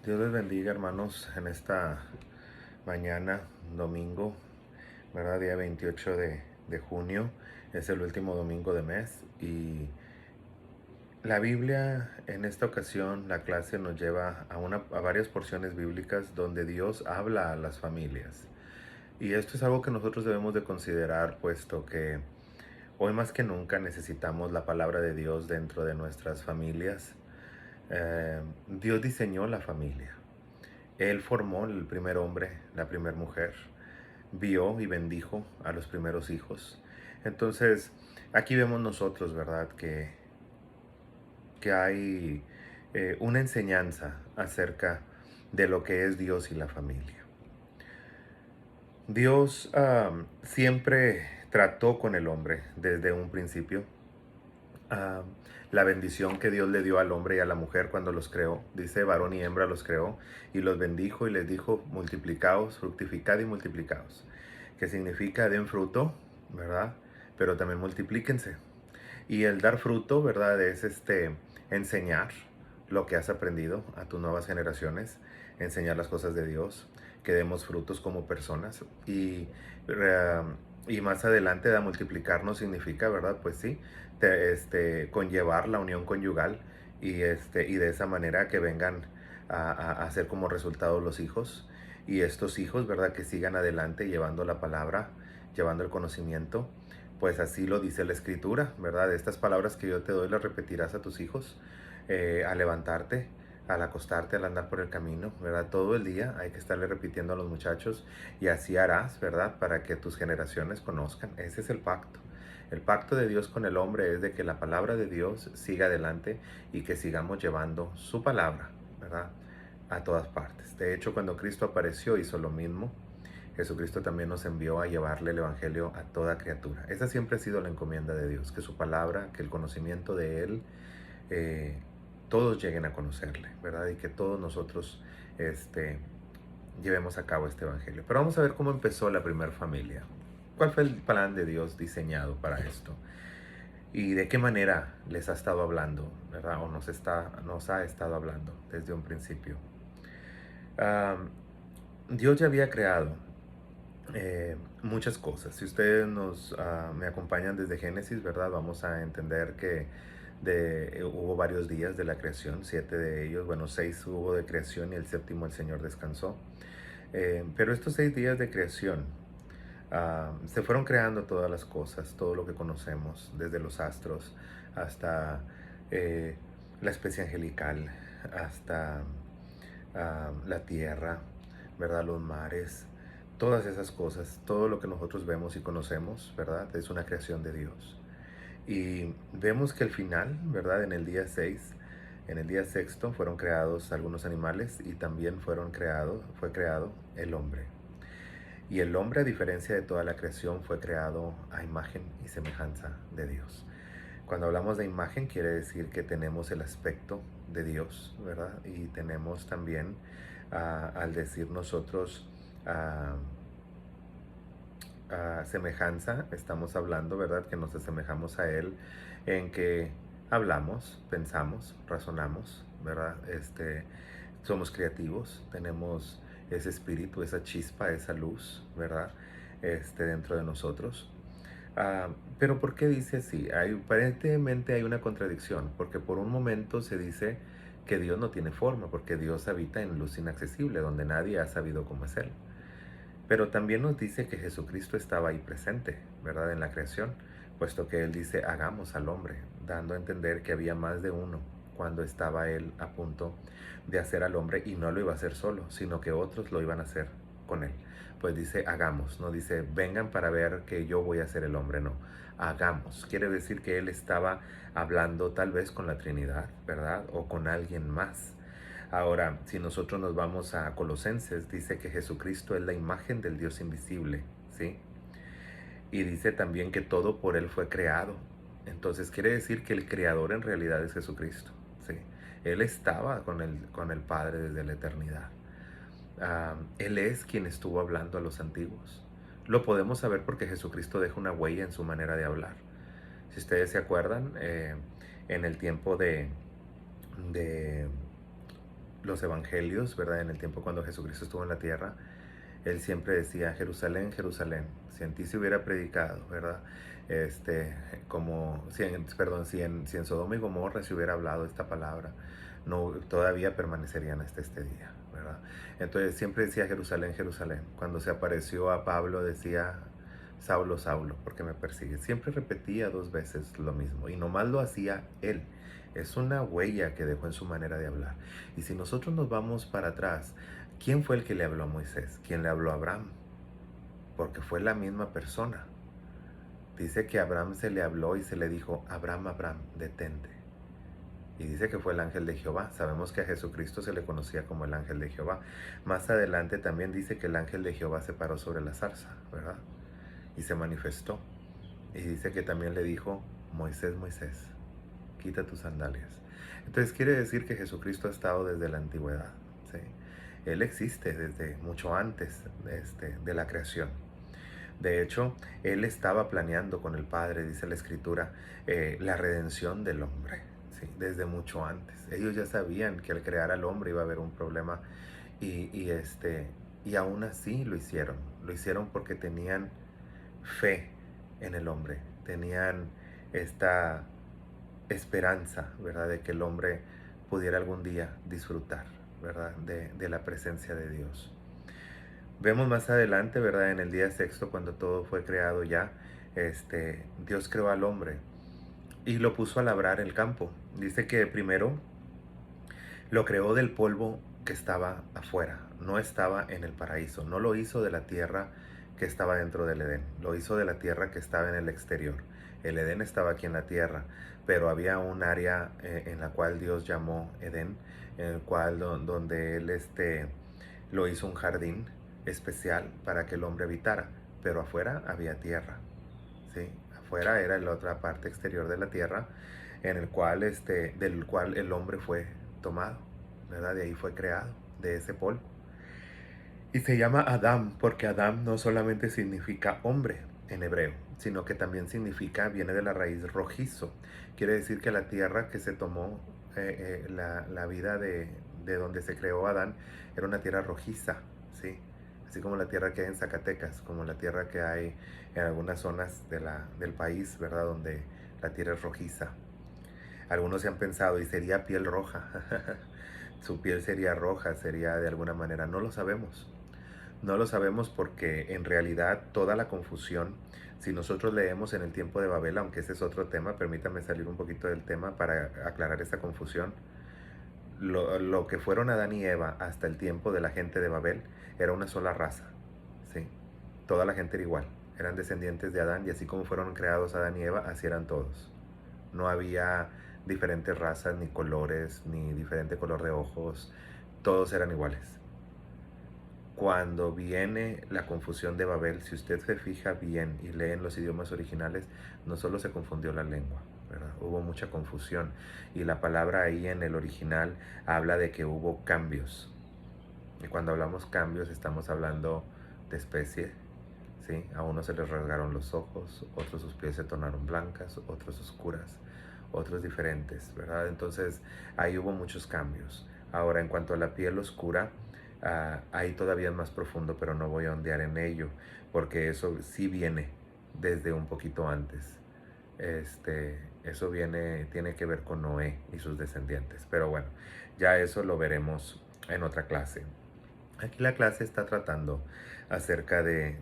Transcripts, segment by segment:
Dios les bendiga, hermanos, en esta mañana, domingo, ¿verdad? Día 28 de junio, es el último domingo de mes y la Biblia, en esta ocasión, la clase nos lleva a varias porciones bíblicas donde Dios habla a las familias. Y esto es algo que nosotros debemos de considerar, puesto que hoy más que nunca necesitamos la palabra de Dios dentro de nuestras familias. Dios diseñó la familia. Él formó el primer hombre, la primera mujer, vio y bendijo a los primeros hijos. Entonces, aquí vemos nosotros, ¿verdad? Que hay una enseñanza acerca de lo que es Dios y la familia. Dios siempre trató con el hombre desde un principio. Ah, la bendición que Dios le dio al hombre y a la mujer cuando los creó. Dice, varón y hembra los creó y los bendijo y les dijo, multiplicaos, fructificad y multiplicaos. Que significa den fruto, ¿verdad? Pero también multiplíquense. Y el dar fruto, ¿verdad? Es enseñar lo que has aprendido a tus nuevas generaciones, enseñar las cosas de Dios, que demos frutos como personas. Eh, y más adelante, da multiplicar significa, ¿verdad? Pues sí, conllevar la unión conyugal y de esa manera que vengan a ser como resultado los hijos. Y estos hijos, ¿verdad? Que sigan adelante llevando la palabra, llevando el conocimiento, pues así lo dice la escritura, ¿verdad? Estas palabras que yo te doy las repetirás a tus hijos al levantarte, al acostarte, al andar por el camino, ¿verdad? Todo el día hay que estarle repitiendo a los muchachos y así harás, ¿verdad? Para que tus generaciones conozcan. Ese es el pacto. El pacto de Dios con el hombre es de que la palabra de Dios siga adelante y que sigamos llevando su palabra, ¿verdad? A todas partes. De hecho, cuando Cristo apareció hizo lo mismo. Jesucristo también nos envió a llevarle el Evangelio a toda criatura. Esa siempre ha sido la encomienda de Dios, que su palabra, que el conocimiento de Él, eh, todos lleguen a conocerle, ¿verdad? Y que todos nosotros llevemos a cabo este Evangelio. Pero vamos a ver cómo empezó la primera familia. ¿Cuál fue el plan de Dios diseñado para esto? ¿Y de qué manera les ha estado hablando, ¿verdad? O nos ha estado hablando desde un principio. Dios ya había creado muchas cosas. Si ustedes me acompañan desde Génesis, ¿verdad? Vamos a entender que hubo varios días de la creación, 7 de ellos, bueno, 6 hubo de creación y el séptimo el Señor descansó. Pero estos 6 días de creación se fueron creando todas las cosas, todo lo que conocemos, desde los astros hasta eh, la especie angelical, hasta la tierra, ¿verdad? Los mares, todas esas cosas, todo lo que nosotros vemos y conocemos, ¿verdad? Es una creación de Dios. Y vemos que al final, ¿verdad? En el día 6, en el día sexto, fueron creados algunos animales y también fue creado el hombre. Y el hombre, a diferencia de toda la creación, fue creado a imagen y semejanza de Dios. Cuando hablamos de imagen, quiere decir que tenemos el aspecto de Dios, ¿verdad? Y tenemos también, al decir nosotros, ah, semejanza, estamos hablando, ¿verdad? Que nos asemejamos a Él en que hablamos, pensamos, razonamos, ¿verdad? Somos creativos, tenemos ese espíritu, esa chispa, esa luz, ¿verdad? Dentro de nosotros. Ah, pero ¿por qué dice así? Aparentemente hay una contradicción, porque por un momento se dice que Dios no tiene forma, porque Dios habita en luz inaccesible, donde nadie ha sabido cómo es Él. Pero también nos dice que Jesucristo estaba ahí presente, ¿verdad? En la creación, puesto que Él dice, hagamos al hombre, dando a entender que había más de uno cuando estaba Él a punto de hacer al hombre y no lo iba a hacer solo, sino que otros lo iban a hacer con Él. Pues dice, hagamos, no dice, vengan para ver que yo voy a ser el hombre, no, hagamos. Quiere decir que Él estaba hablando tal vez con la Trinidad, ¿verdad? O con alguien más. Ahora, si nosotros nos vamos a Colosenses, dice que Jesucristo es la imagen del Dios invisible, ¿sí? Y dice también que todo por Él fue creado. Entonces quiere decir que el creador en realidad es Jesucristo, ¿sí? Él estaba con el Padre desde la eternidad. Él es quien estuvo hablando a los antiguos. Lo podemos saber porque Jesucristo deja una huella en su manera de hablar. Si ustedes se acuerdan, en el tiempo de los evangelios, ¿verdad? En el tiempo cuando Jesucristo estuvo en la tierra, él siempre decía, Jerusalén, Jerusalén, si en ti se hubiera predicado, ¿verdad? Como, si en Sodoma y Gomorra se hubiera hablado esta palabra, no, todavía permanecerían hasta este día, ¿verdad? Entonces siempre decía Jerusalén, Jerusalén. Cuando se apareció a Pablo decía, Saulo, Saulo, porque me persigue. Siempre repetía 2 veces lo mismo y nomás lo hacía él. Es una huella que dejó en su manera de hablar. Y si nosotros nos vamos para atrás, ¿quién fue el que le habló a Moisés? ¿Quién le habló a Abraham? Porque fue la misma persona. Dice que a Abraham se le habló y se le dijo, Abraham, Abraham, detente. Y dice que fue el ángel de Jehová. Sabemos que a Jesucristo se le conocía como el ángel de Jehová. Más adelante también dice que el ángel de Jehová se paró sobre la zarza, ¿verdad? Y se manifestó. Y dice que también le dijo, Moisés, Moisés, quita tus sandalias. Entonces quiere decir que Jesucristo ha estado desde la antigüedad, ¿sí? Él existe desde mucho antes de la creación. De hecho, Él estaba planeando con el Padre, dice la Escritura, la redención del hombre, ¿sí? Desde mucho antes. Ellos ya sabían que al crear al hombre iba a haber un problema y aún así lo hicieron. Lo hicieron porque tenían fe en el hombre, tenían esta esperanza, ¿verdad? De que el hombre pudiera algún día disfrutar, ¿verdad? De la presencia de Dios. Vemos más adelante, ¿verdad? En el día sexto, cuando todo fue creado ya, Dios creó al hombre y lo puso a labrar el campo. Dice que primero lo creó del polvo que estaba afuera, no estaba en el paraíso, no lo hizo de la tierra que estaba dentro del Edén, lo hizo de la tierra que estaba en el exterior. El Edén estaba aquí en la tierra, pero había un área en la cual Dios llamó Edén, en el cual donde Él lo hizo un jardín especial para que el hombre habitara, pero afuera había tierra, ¿sí? Afuera era la otra parte exterior de la tierra, en el cual, del cual el hombre fue tomado, ¿verdad? De ahí fue creado, de ese polvo. Y se llama Adán porque Adán no solamente significa hombre en hebreo, sino que también significa, viene de la raíz rojizo. Quiere decir que la tierra que se tomó, la vida de donde se creó Adán, era una tierra rojiza, ¿sí? Así como la tierra que hay en Zacatecas, como la tierra que hay en algunas zonas del país, ¿verdad? Donde la tierra es rojiza. Algunos se han pensado, ¿y sería piel roja? Su piel sería roja, sería de alguna manera. No lo sabemos. No lo sabemos porque en realidad toda la confusión, si nosotros leemos en el tiempo de Babel, aunque ese es otro tema, permítame salir un poquito del tema para aclarar esta confusión. Lo que fueron Adán y Eva hasta el tiempo de la gente de Babel era una sola raza, ¿sí? Toda la gente era igual, eran descendientes de Adán y así como fueron creados Adán y Eva, así eran todos. No había diferentes razas, ni colores, ni diferente color de ojos, todos eran iguales. Cuando viene la confusión de Babel, si usted se fija bien y lee en los idiomas originales, no solo se confundió la lengua, ¿verdad? Hubo mucha confusión y la palabra ahí en el original habla de que hubo cambios. Y cuando hablamos cambios estamos hablando de especie, ¿sí? A unos se les rasgaron los ojos, otros sus pies se tornaron blancas, otros oscuras, otros diferentes, ¿verdad? Entonces ahí hubo muchos cambios. Ahora, en cuanto a la piel oscura, ahí todavía es más profundo, pero no voy a ondear en ello, porque eso sí viene desde un poquito antes. Eso tiene que ver con Noé y sus descendientes. Pero bueno, ya eso lo veremos en otra clase. Aquí la clase está tratando acerca de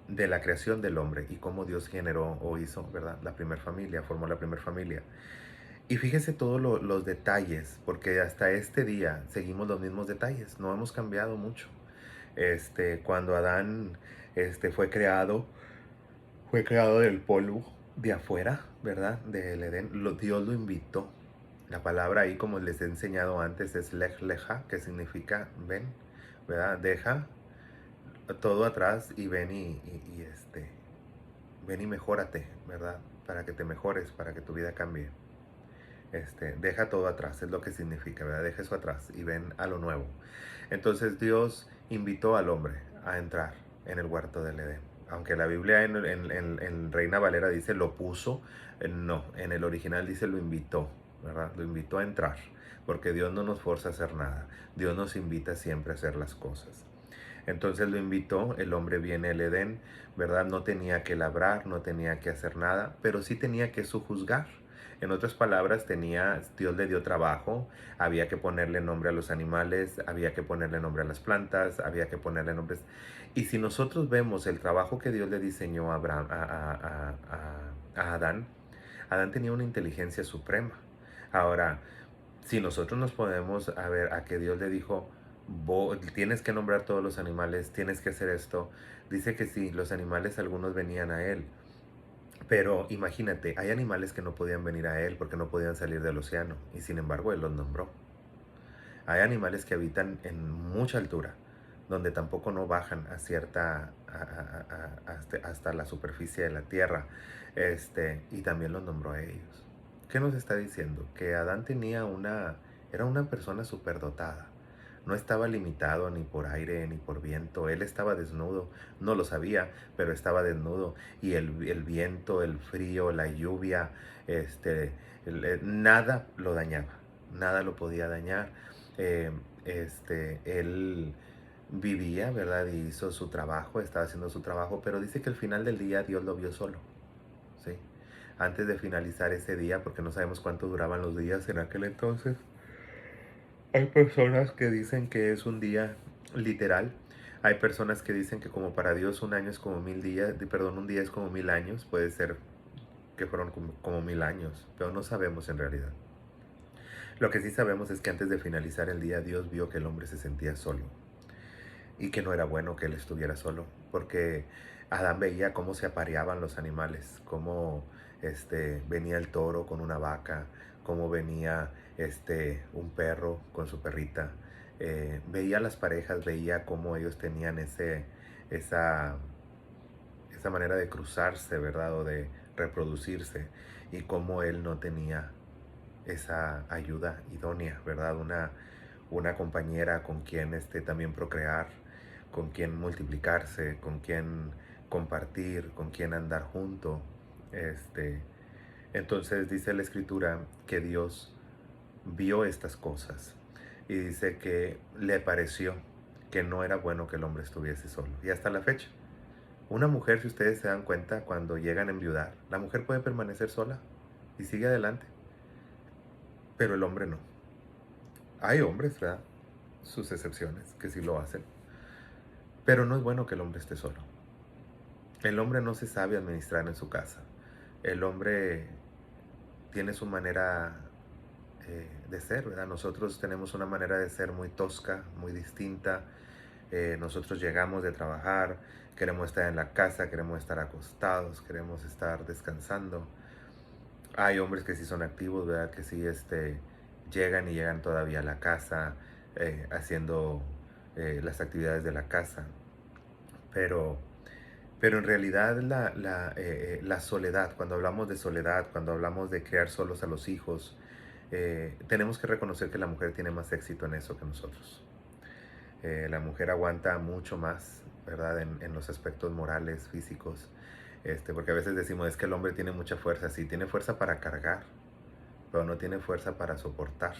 la creación del hombre y cómo Dios generó o hizo, ¿verdad? La primera familia, formó la primera familia. Y fíjese todos los detalles, porque hasta este día seguimos los mismos detalles, no hemos cambiado mucho. Cuando Adán fue creado del polvo de afuera, ¿verdad? Del Edén, Dios lo invitó. La palabra ahí, como les he enseñado antes, es lech lecha, que significa ven, ¿verdad? Deja todo atrás y ven ven y mejórate, ¿verdad? Para que te mejores, para que tu vida cambie. Deja todo atrás, es lo que significa, ¿verdad? Deja eso atrás y ven a lo nuevo. Entonces Dios invitó al hombre a entrar en el huerto del Edén. Aunque la Biblia en Reina Valera dice lo puso, no, en el original dice lo invitó, ¿verdad? Lo invitó a entrar, porque Dios no nos forza a hacer nada. Dios nos invita siempre a hacer las cosas. Entonces lo invitó, el hombre viene al Edén, ¿verdad? No tenía que labrar, no tenía que hacer nada, pero sí tenía que sojuzgar. En otras palabras, Dios le dio trabajo, había que ponerle nombre a los animales, había que ponerle nombre a las plantas, había que ponerle nombres. Y si nosotros vemos el trabajo que Dios le diseñó a, Abraham, a Adán, Adán tenía una inteligencia suprema. Ahora, si nosotros nos podemos a ver a que Dios le dijo, tienes que nombrar todos los animales, tienes que hacer esto, dice que sí, los animales algunos venían a él, pero imagínate, hay animales que no podían venir a él porque no podían salir del océano, y sin embargo él los nombró. Hay animales que habitan en mucha altura, donde tampoco no bajan a cierta, hasta la superficie de la tierra, y también los nombró a ellos. ¿Qué nos está diciendo? Que Adán era una persona superdotada. No estaba limitado ni por aire ni por viento. Él estaba desnudo. No lo sabía, pero estaba desnudo. Y el viento, el frío, la lluvia, nada lo dañaba. Nada lo podía dañar. Eh, Él vivía, ¿verdad? Y hizo su trabajo, estaba haciendo su trabajo, pero dice que al final del día Dios lo vio solo, ¿sí? Antes de finalizar ese día, porque no sabemos cuánto duraban los días en aquel entonces, hay personas que dicen que es un día literal. Hay personas que dicen que como para Dios un año es como 1000 días, perdón, un día es como 1000 años. Puede ser que fueron como 1000 años, pero no sabemos en realidad. Lo que sí sabemos es que antes de finalizar el día, Dios vio que el hombre se sentía solo y que no era bueno que él estuviera solo, porque Adán veía cómo se apareaban los animales, cómo venía el toro con una vaca, cómo venía un perro con su perrita. Veía las parejas, veía cómo ellos tenían esa manera de cruzarse, ¿verdad? O de reproducirse, y cómo él no tenía esa ayuda idónea, ¿verdad? Una compañera con quien también procrear, con quien multiplicarse, con quien compartir, con quien andar junto. Entonces dice la escritura que Dios vio estas cosas y dice que le pareció que no era bueno que el hombre estuviese solo. Y hasta la fecha, una mujer, si ustedes se dan cuenta, cuando llegan a enviudar, la mujer puede permanecer sola y sigue adelante, pero el hombre no. Hay hombres, ¿verdad? Sus excepciones, que sí lo hacen. Pero no es bueno que el hombre esté solo. El hombre no se sabe administrar en su casa. El hombre tiene su manera de ser, ¿verdad? Nosotros tenemos una manera de ser muy tosca, muy distinta. Nosotros llegamos de trabajar, queremos estar en la casa, queremos estar acostados, queremos estar descansando. Hay hombres que sí son activos, ¿verdad? Que sí llegan todavía a la casa, haciendo las actividades de la casa. Pero en realidad la soledad, cuando hablamos de soledad, cuando hablamos de criar solos a los hijos, tenemos que reconocer que la mujer tiene más éxito en eso que nosotros. La mujer aguanta mucho más, ¿verdad? En los aspectos morales, físicos. Porque a veces decimos, es que el hombre tiene mucha fuerza. Sí, tiene fuerza para cargar, pero no tiene fuerza para soportar.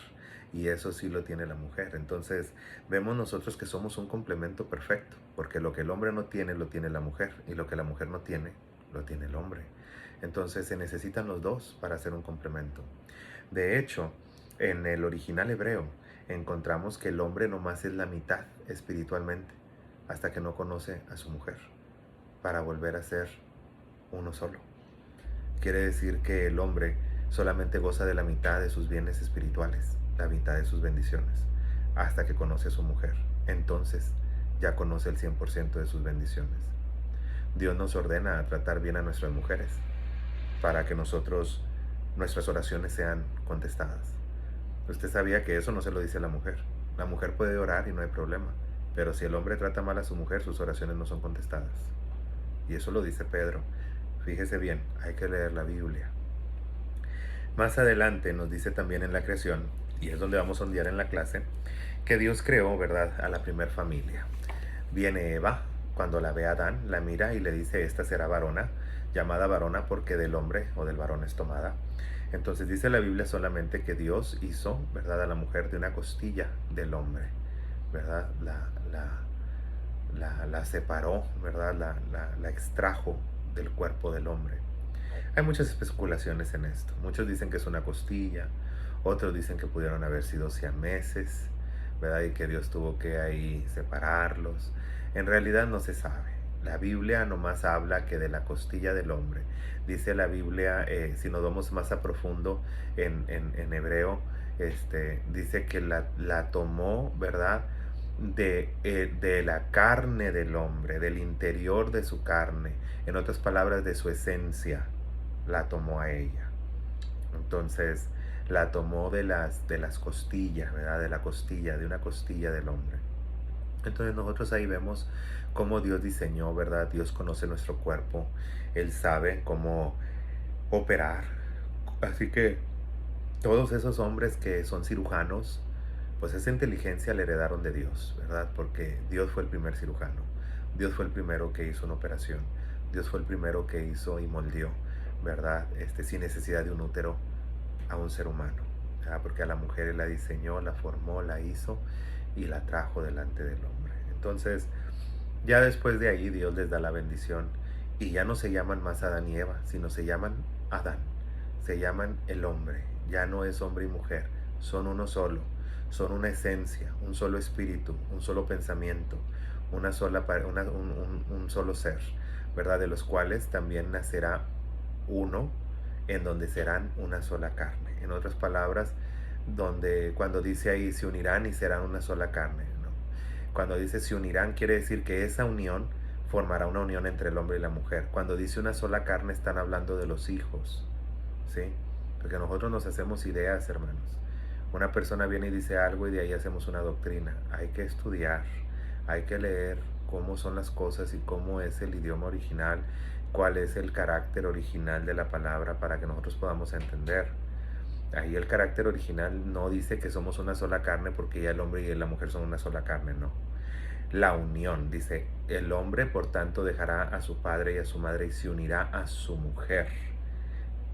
Y eso sí lo tiene la mujer. Entonces vemos nosotros que somos un complemento perfecto, porque lo que el hombre no tiene, lo tiene la mujer, y lo que la mujer no tiene, lo tiene el hombre. Entonces se necesitan los dos para hacer un complemento. De hecho, en el original hebreo encontramos que el hombre nomás es la mitad espiritualmente, hasta que no conoce a su mujer, para volver a ser uno solo. Quiere decir que el hombre solamente goza de la mitad de sus bienes espirituales, la mitad de sus bendiciones, hasta que conoce a su mujer. Entonces ya conoce el 100% de sus bendiciones. Dios nos ordena a tratar bien a nuestras mujeres, para que nuestras oraciones sean contestadas. Usted sabía que eso no se lo dice la mujer. La mujer puede orar y no hay problema, pero si el hombre trata mal a su mujer, sus oraciones no son contestadas. Y eso lo dice Pedro. Fíjese bien, hay que leer la Biblia. Más adelante nos dice también en la creación, y es donde vamos a ondear en la clase, que Dios creó, ¿verdad?, a la primer familia. Viene Eva, cuando la ve a Adán, la mira y le dice, esta será varona, llamada varona porque del hombre o del varón es tomada. Entonces dice la Biblia solamente que Dios hizo, ¿verdad?, a la mujer de una costilla del hombre, ¿verdad? La separó, ¿verdad? La extrajo del cuerpo del hombre. Hay muchas especulaciones en esto. Muchos dicen que es una costilla, otros dicen que pudieron haber sido siameses, ¿verdad? Y que Dios tuvo que ahí separarlos. En realidad no se sabe. La Biblia nomás habla que de la costilla del hombre. Dice la Biblia, si nos vamos más a profundo en hebreo, dice que la tomó, ¿verdad? De la carne del hombre, del interior de su carne, en otras palabras, de su esencia, la tomó a ella. Entonces, la tomó de las costillas, ¿verdad? De la costilla, de una costilla del hombre. Entonces nosotros ahí vemos cómo Dios diseñó, ¿verdad? Dios conoce nuestro cuerpo, Él sabe cómo operar. Así que todos esos hombres que son cirujanos, pues esa inteligencia la heredaron de Dios, ¿verdad? Porque Dios fue el primer cirujano. Dios fue el primero que hizo una operación. Dios fue el primero que hizo y moldeó, ¿verdad? Sin necesidad de un útero a un ser humano, ¿verdad? Porque a la mujer Él la diseñó, la formó, la hizo y la trajo delante del hombre. Entonces, ya después de ahí Dios les da la bendición y ya no se llaman más Adán y Eva, sino se llaman Adán. Se llaman el hombre. Ya no es hombre y mujer, son uno solo. Son una esencia, un solo espíritu, un solo pensamiento, un solo ser, ¿verdad? De los cuales también nacerá uno, en donde serán una sola carne. En otras palabras, cuando dice ahí se unirán y serán una sola carne, ¿no? Cuando dice se unirán, quiere decir que esa unión formará una unión entre el hombre y la mujer. Cuando dice una sola carne, están hablando de los hijos, ¿sí? Porque nosotros nos hacemos ideas, hermanos. Una persona viene y dice algo y de ahí hacemos una doctrina. Hay que estudiar, hay que leer cómo son las cosas y cómo es el idioma original, cuál es el carácter original de la palabra para que nosotros podamos entender. Ahí el carácter original no dice que somos una sola carne porque ya el hombre y la mujer son una sola carne, no. La unión, dice, el hombre por tanto dejará a su padre y a su madre y se unirá a su mujer.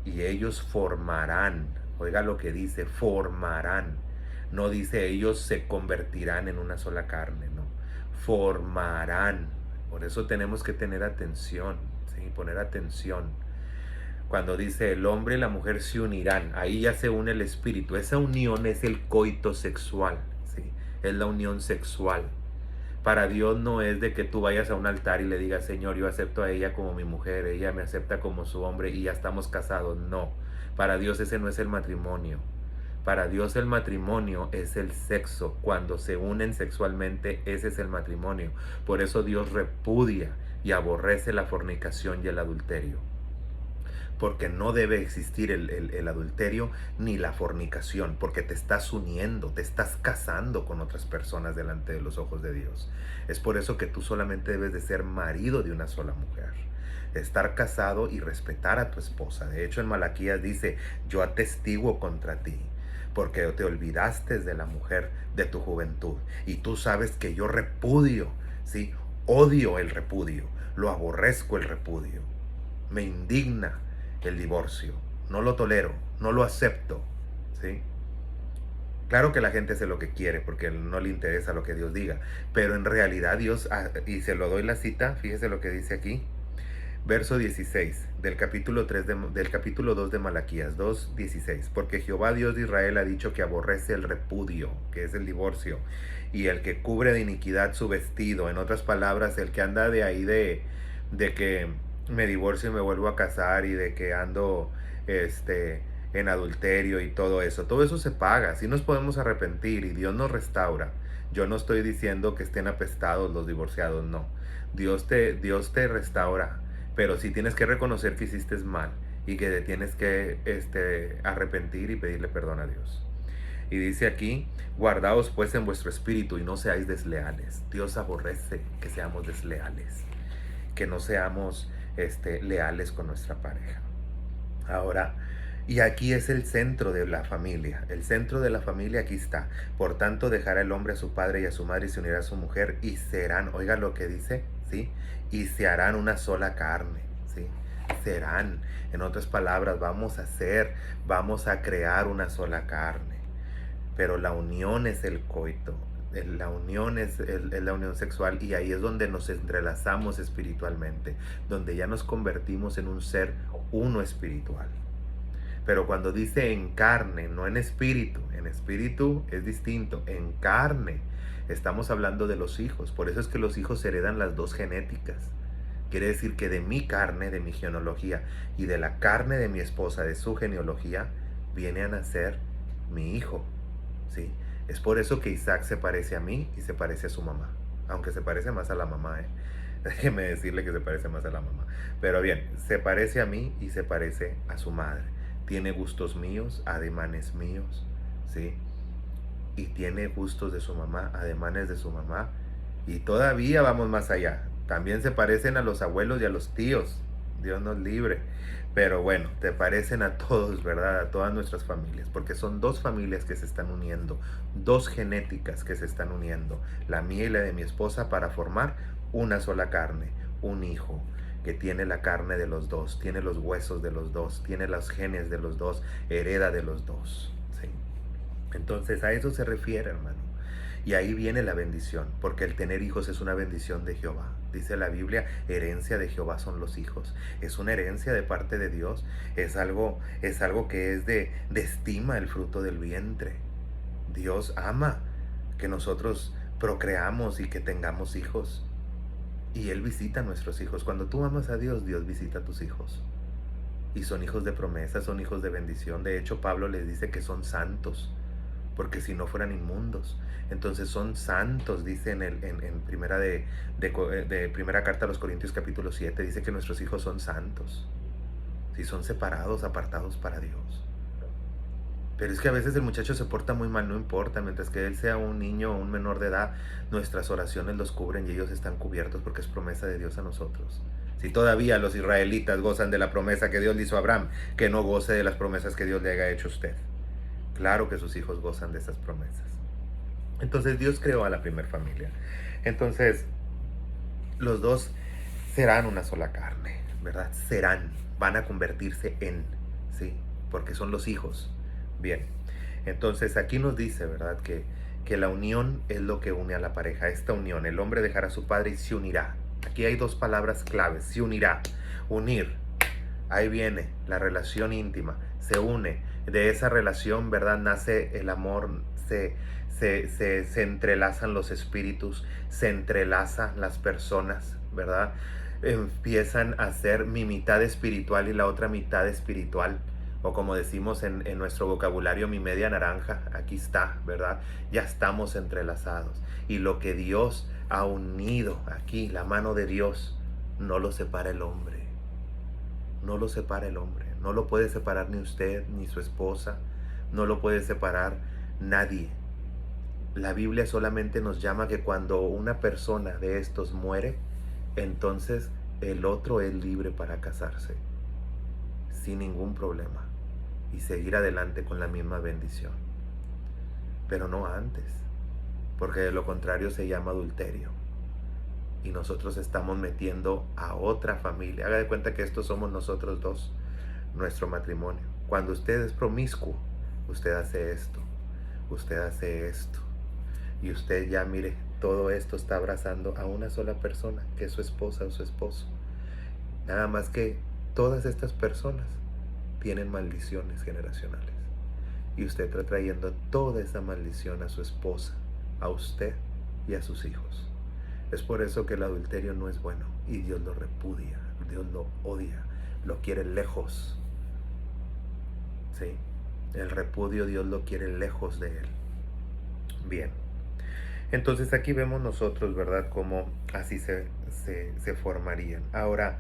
Y ellos formarán, oiga lo que dice, formarán. No dice ellos se convertirán en una sola carne, no. Formarán. Por eso tenemos que tener atención, ¿sí? Poner atención. Cuando dice el hombre y la mujer se unirán, ahí ya se une el espíritu. Esa unión es el coito sexual, ¿sí? Es la unión sexual. Para Dios no es de que tú vayas a un altar y le digas, Señor, yo acepto a ella como mi mujer, ella me acepta como su hombre y ya estamos casados. No, para Dios ese no es el matrimonio. Para Dios el matrimonio es el sexo. Cuando se unen sexualmente, ese es el matrimonio. Por eso Dios repudia y aborrece la fornicación y el adulterio. Porque no debe existir el adulterio ni la fornicación, porque te estás uniendo, te estás casando con otras personas delante de los ojos de Dios. Es por eso que tú solamente debes de ser marido de una sola mujer, estar casado y respetar a tu esposa. De hecho, en Malaquías dice, yo atestiguo contra ti, porque te olvidaste de la mujer de tu juventud, y tú sabes que yo repudio, ¿sí? Odio el repudio, lo aborrezco el repudio, me indigna el divorcio, no lo tolero, no lo acepto, ¿sí? Claro que la gente hace lo que quiere porque no le interesa lo que Dios diga, pero en realidad Dios, y se lo doy la cita, fíjese lo que dice aquí, verso 16 del capítulo 2 de Malaquías 2:16, porque Jehová Dios de Israel ha dicho que aborrece el repudio, que es el divorcio, y el que cubre de iniquidad su vestido. En otras palabras, el que anda de ahí de que me divorcio y me vuelvo a casar y de que ando en adulterio y todo eso se paga. Sí nos podemos arrepentir y Dios nos restaura. Yo no estoy diciendo que estén apestados los divorciados, no. Dios te restaura, pero sí tienes que reconocer que hiciste mal y que te tienes que arrepentir y pedirle perdón a Dios. Y dice aquí, guardaos pues en vuestro espíritu y no seáis desleales. Dios aborrece que seamos desleales, que no seamos leales con nuestra pareja. Ahora, y aquí es el centro de la familia. El centro de la familia aquí está. Por tanto, dejará el hombre a su padre y a su madre y se unirá a su mujer y serán, oiga lo que dice, ¿sí? Y se harán una sola carne, ¿sí? serán. En otras palabras, vamos a crear una sola carne. Pero la unión es el coito. La unión es la unión sexual, y ahí es donde nos entrelazamos espiritualmente, donde ya nos convertimos en un ser uno espiritual. Pero cuando dice en carne, no en espíritu es distinto, en carne, estamos hablando de los hijos. Por eso es que los hijos heredan las dos genéticas. Quiere decir que de mi carne, de mi genealogía, y de la carne de mi esposa, de su genealogía, viene a nacer mi hijo, ¿sí? Es por eso que Isaac se parece a mí y se parece a su mamá, aunque se parece más a la mamá, ¿eh? Déjeme decirle que se parece más a la mamá. Pero bien, se parece a mí y se parece a su madre. Tiene gustos míos, ademanes míos, ¿sí? Y tiene gustos de su mamá, ademanes de su mamá. Y todavía vamos más allá. También se parecen a los abuelos y a los tíos. Dios nos libre. Pero bueno, te parecen a todos, ¿verdad? A todas nuestras familias. Porque son dos familias que se están uniendo. Dos genéticas que se están uniendo. La mía y la de mi esposa, para formar una sola carne. Un hijo que tiene la carne de los dos. Tiene los huesos de los dos. Tiene los genes de los dos. Hereda de los dos. ¿Sí? Entonces a eso se refiere, hermano. Y ahí viene la bendición, porque el tener hijos es una bendición de Jehová. Dice la Biblia, herencia de Jehová son los hijos. Es una herencia de parte de Dios. Es algo que es de estima el fruto del vientre. Dios ama que nosotros procreamos y que tengamos hijos. Y Él visita a nuestros hijos. Cuando tú amas a Dios, Dios visita a tus hijos. Y son hijos de promesa, son hijos de bendición. De hecho, Pablo les dice que son santos, porque si no fueran inmundos. Entonces son santos, dice en primera carta a los Corintios capítulo 7, dice que nuestros hijos son santos. Si son separados, apartados para Dios. Pero es que a veces el muchacho se porta muy mal, no importa, mientras que él sea un niño o un menor de edad, nuestras oraciones los cubren y ellos están cubiertos porque es promesa de Dios a nosotros. Si todavía los israelitas gozan de la promesa que Dios le hizo a Abraham, que no goce de las promesas que Dios le haya hecho a usted. Claro que sus hijos gozan de esas promesas. Entonces Dios creó a la primera familia. Entonces los dos serán una sola carne, ¿verdad? Van a convertirse en, ¿sí? Porque son los hijos. Bien, entonces aquí nos dice, ¿verdad? Que la unión es lo que une a la pareja. Esta unión, el hombre dejará a su padre y se unirá. Aquí hay dos palabras claves, se unirá, unir. Ahí viene la relación íntima, se une. De esa relación, ¿verdad? Nace el amor, se entrelazan los espíritus, se entrelazan las personas, ¿verdad? Empiezan a ser mi mitad espiritual y la otra mitad espiritual. O como decimos en nuestro vocabulario, mi media naranja, aquí está, ¿verdad? Ya estamos entrelazados. Y lo que Dios ha unido aquí, la mano de Dios, no lo separa el hombre. No lo separa el hombre. No lo puede separar ni usted, ni su esposa. No lo puede separar nadie. La Biblia solamente nos llama que cuando una persona de estos muere, entonces el otro es libre para casarse sin ningún problema y seguir adelante con la misma bendición. Pero no antes, porque de lo contrario se llama adulterio. Y nosotros estamos metiendo a otra familia. Haga de cuenta que estos somos nosotros dos, nuestro matrimonio. Cuando usted es promiscuo, usted hace esto, usted hace esto. Y usted ya, mire, todo esto está abrazando a una sola persona, que es su esposa o su esposo. Nada más que todas estas personas tienen maldiciones generacionales. Y usted está trayendo toda esa maldición a su esposa, a usted y a sus hijos. Es por eso que el adulterio no es bueno y Dios lo repudia, Dios lo odia, lo quiere lejos. ¿Sí? El repudio Dios lo quiere lejos de él. Bien. Entonces aquí vemos nosotros, ¿verdad?, cómo así se formarían. Ahora,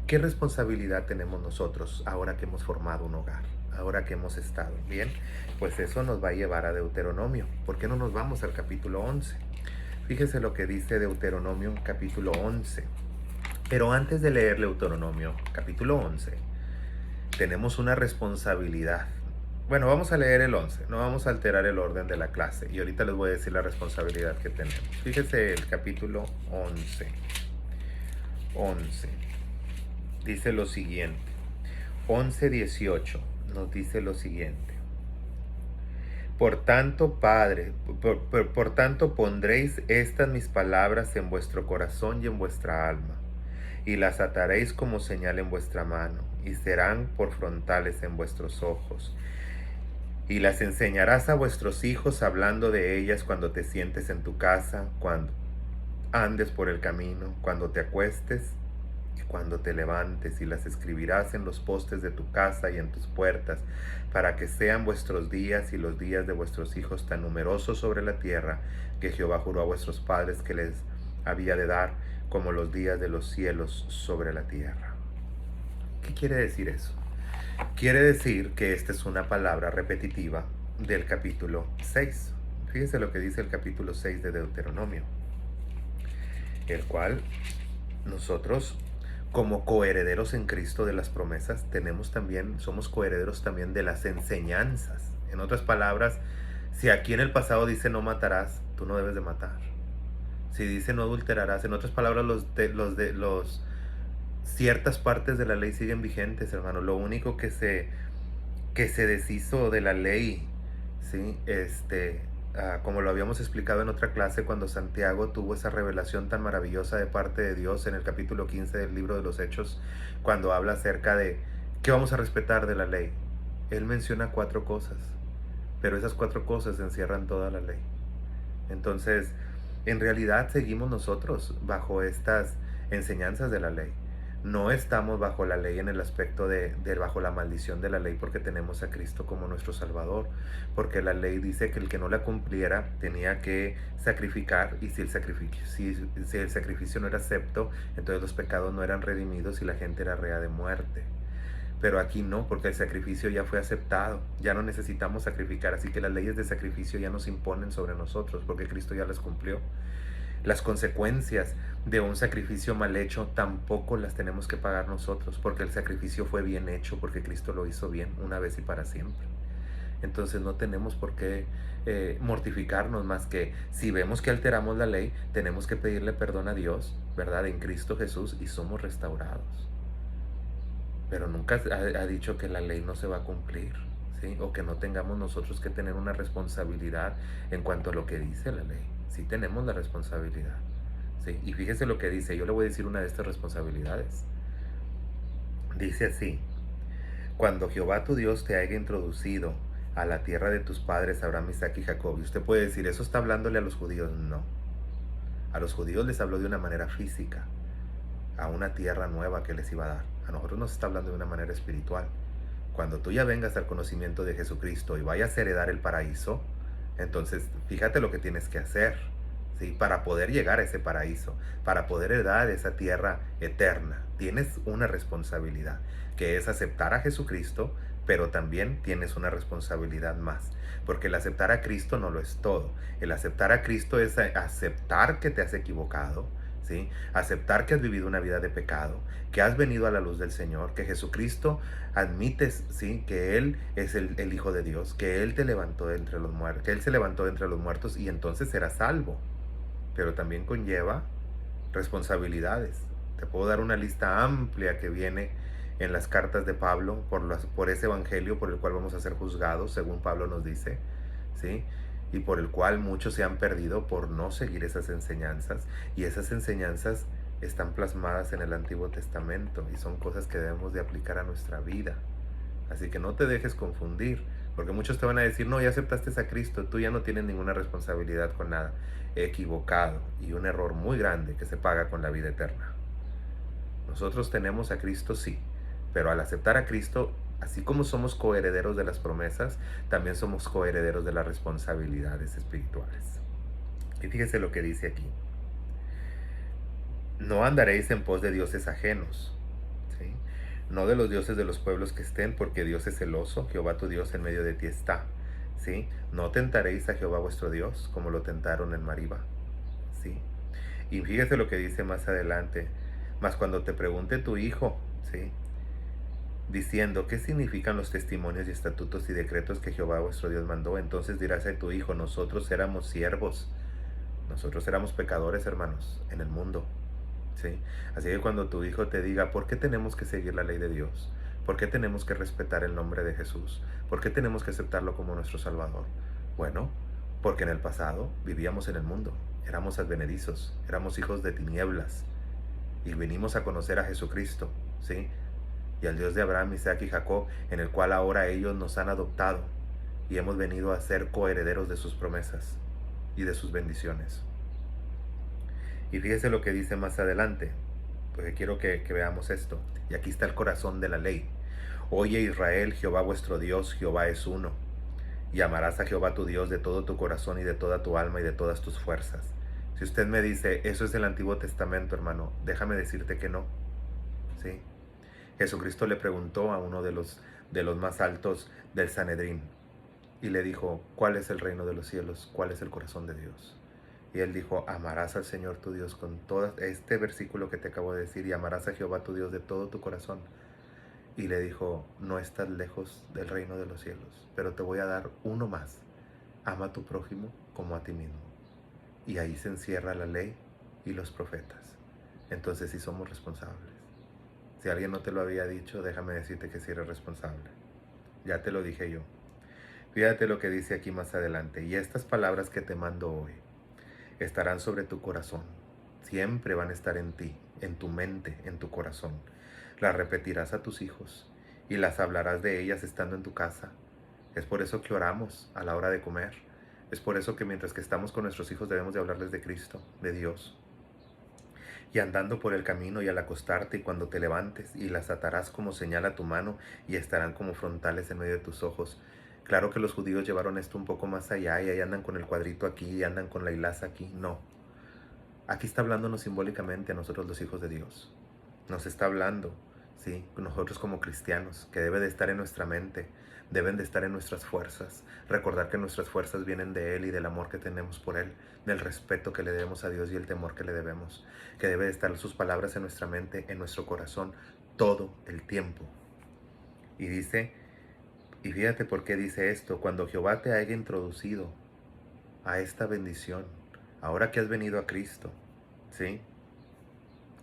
¿qué responsabilidad tenemos nosotros ahora que hemos formado un hogar? Ahora que hemos estado. Bien, pues eso nos va a llevar a Deuteronomio. ¿Por qué no nos vamos al capítulo 11? Fíjese lo que dice Deuteronomio capítulo 11. Pero antes de leer Deuteronomio capítulo 11, tenemos una responsabilidad. Bueno, vamos a leer el 11, no vamos a alterar el orden de la clase. Y ahorita les voy a decir la responsabilidad que tenemos. Fíjese el capítulo 11. dice lo siguiente. 11:18 nos dice lo siguiente. Por tanto, Padre, por tanto pondréis estas mis palabras en vuestro corazón y en vuestra alma, y las ataréis como señal en vuestra mano, y serán por frontales en vuestros ojos. Y las enseñarás a vuestros hijos, hablando de ellas cuando te sientes en tu casa, cuando andes por el camino, cuando te acuestes y cuando te levantes, y las escribirás en los postes de tu casa y en tus puertas, para que sean vuestros días y los días de vuestros hijos tan numerosos sobre la tierra, que Jehová juró a vuestros padres que les había de dar, como los días de los cielos sobre la tierra. ¿Qué quiere decir eso? Quiere decir que esta es una palabra repetitiva del capítulo 6. Fíjese lo que dice el capítulo 6 de Deuteronomio, el cual nosotros, como coherederos en Cristo de las promesas, somos coherederos también de las enseñanzas. En otras palabras, si aquí en el pasado dice no matarás, tú no debes de matar. Si dice no adulterarás, en otras palabras, ciertas partes de la ley siguen vigentes, hermano. Lo único que se deshizo de la ley, ¿sí? Como lo habíamos explicado en otra clase, cuando Santiago tuvo esa revelación tan maravillosa de parte de Dios en el capítulo 15 del libro de los Hechos, cuando habla acerca de qué vamos a respetar de la ley. Él menciona 4 cosas, pero esas 4 cosas encierran toda la ley. Entonces, en realidad seguimos nosotros bajo estas enseñanzas de la ley. No estamos bajo la ley en el aspecto de bajo la maldición de la ley, porque tenemos a Cristo como nuestro Salvador, porque la ley dice que el que no la cumpliera tenía que sacrificar, y si el sacrificio no era acepto, entonces los pecados no eran redimidos y la gente era rea de muerte. Pero aquí no, porque el sacrificio ya fue aceptado, ya no necesitamos sacrificar, así que las leyes de sacrificio ya nos imponen sobre nosotros, porque Cristo ya las cumplió. Las consecuencias de un sacrificio mal hecho tampoco las tenemos que pagar nosotros, porque el sacrificio fue bien hecho, porque Cristo lo hizo bien una vez y para siempre. Entonces no tenemos por qué mortificarnos, más que si vemos que alteramos la ley, tenemos que pedirle perdón a Dios, ¿verdad? En Cristo Jesús, y somos restaurados. Pero nunca ha dicho que la ley no se va a cumplir, ¿sí? O que no tengamos nosotros que tener una responsabilidad en cuanto a lo que dice la ley. Sí tenemos la responsabilidad, ¿sí? Y fíjese lo que dice. Yo le voy a decir una de estas responsabilidades. Dice así: cuando Jehová tu Dios te haya introducido a la tierra de tus padres Abraham, Isaac y Jacob. Y usted puede decir, ¿eso está hablándole a los judíos? No. A los judíos les habló de una manera física, a una tierra nueva que les iba a dar. A nosotros nos está hablando de una manera espiritual. Cuando tú ya vengas al conocimiento de Jesucristo y vayas a heredar el paraíso, entonces fíjate lo que tienes que hacer, ¿sí? Para poder llegar a ese paraíso, para poder heredar esa tierra eterna. Tienes una responsabilidad, que es aceptar a Jesucristo, pero también tienes una responsabilidad más. Porque el aceptar a Cristo no lo es todo. El aceptar a Cristo es aceptar que te has equivocado, ¿sí? Aceptar que has vivido una vida de pecado, que has venido a la luz del Señor, que Jesucristo admites, ¿sí? Que Él es el Hijo de Dios, que Él te levantó de entre los muertos, que Él se levantó de entre los muertos, y entonces serás salvo. Pero también conlleva responsabilidades. Te puedo dar una lista amplia que viene en las cartas de Pablo por ese evangelio por el cual vamos a ser juzgados, según Pablo nos dice, ¿sí? Y por el cual muchos se han perdido por no seguir esas enseñanzas, y esas enseñanzas están plasmadas en el Antiguo Testamento y son cosas que debemos de aplicar a nuestra vida. Así que no te dejes confundir, porque muchos te van a decir, no, ya aceptaste a Cristo, tú ya no tienes ninguna responsabilidad con nada. Equivocado, y un error muy grande que se paga con la vida eterna. Nosotros tenemos a Cristo, sí, pero al aceptar a Cristo, así como somos coherederos de las promesas, también somos coherederos de las responsabilidades espirituales. Y fíjese lo que dice aquí: no andaréis en pos de dioses ajenos, ¿sí? No de los dioses de los pueblos que estén, porque Dios es celoso, Jehová tu Dios en medio de ti está, ¿sí? No tentaréis a Jehová vuestro Dios, como lo tentaron en Mariba, ¿sí? Y fíjese lo que dice más adelante: mas cuando te pregunte tu hijo, ¿sí? diciendo, ¿qué significan los testimonios y estatutos y decretos que Jehová vuestro Dios mandó? Entonces dirás a tu hijo, nosotros éramos siervos, nosotros éramos pecadores, hermanos, en el mundo, ¿sí? Así que cuando tu hijo te diga, ¿por qué tenemos que seguir la ley de Dios? ¿Por qué tenemos que respetar el nombre de Jesús? ¿Por qué tenemos que aceptarlo como nuestro Salvador? Bueno, porque en el pasado vivíamos en el mundo, éramos advenedizos, éramos hijos de tinieblas y venimos a conocer a Jesucristo, ¿sí? Y al Dios de Abraham, Isaac y Jacob, en el cual ahora ellos nos han adoptado y hemos venido a ser coherederos de sus promesas y de sus bendiciones. Y fíjese lo que dice más adelante, porque quiero que veamos esto. Y aquí está el corazón de la ley. Oye Israel, Jehová vuestro Dios, Jehová es uno. Y amarás a Jehová tu Dios de todo tu corazón y de toda tu alma y de todas tus fuerzas. Si usted me dice, eso es el Antiguo Testamento, hermano, déjame decirte que no. ¿Sí? Jesucristo le preguntó a uno de los más altos del Sanedrín y le dijo, ¿cuál es el reino de los cielos? ¿Cuál es el corazón de Dios? Y él dijo, amarás al Señor tu Dios con todo este versículo que te acabo de decir, y amarás a Jehová tu Dios de todo tu corazón. Y le dijo, no estás lejos del reino de los cielos, pero te voy a dar uno más. Ama a tu prójimo como a ti mismo. Y ahí se encierra la ley y los profetas. Entonces sí somos responsables. Si alguien no te lo había dicho, déjame decirte que sí eres responsable. Ya te lo dije yo. Fíjate lo que dice aquí más adelante. Y estas palabras que te mando hoy estarán sobre tu corazón. Siempre van a estar en ti, en tu mente, en tu corazón. Las repetirás a tus hijos y las hablarás de ellas estando en tu casa. Es por eso que oramos a la hora de comer. Es por eso que mientras que estamos con nuestros hijos debemos de hablarles de Cristo, de Dios. Y andando por el camino y al acostarte y cuando te levantes, y las atarás como señal a tu mano y estarán como frontales en medio de tus ojos. Claro que los judíos llevaron esto un poco más allá y ahí andan con el cuadrito aquí y andan con la hilaza aquí. No. Aquí está hablándonos simbólicamente a nosotros los hijos de Dios. Nos está hablando, ¿sí? Nosotros como cristianos, que debe de estar en nuestra mente, deben de estar en nuestras fuerzas. Recordar que nuestras fuerzas vienen de Él y del amor que tenemos por Él, del respeto que le debemos a Dios y el temor que le debemos. Que debe de estar sus palabras en nuestra mente, en nuestro corazón, todo el tiempo. Y dice, y fíjate por qué dice esto, cuando Jehová te haya introducido a esta bendición, ahora que has venido a Cristo, ¿sí?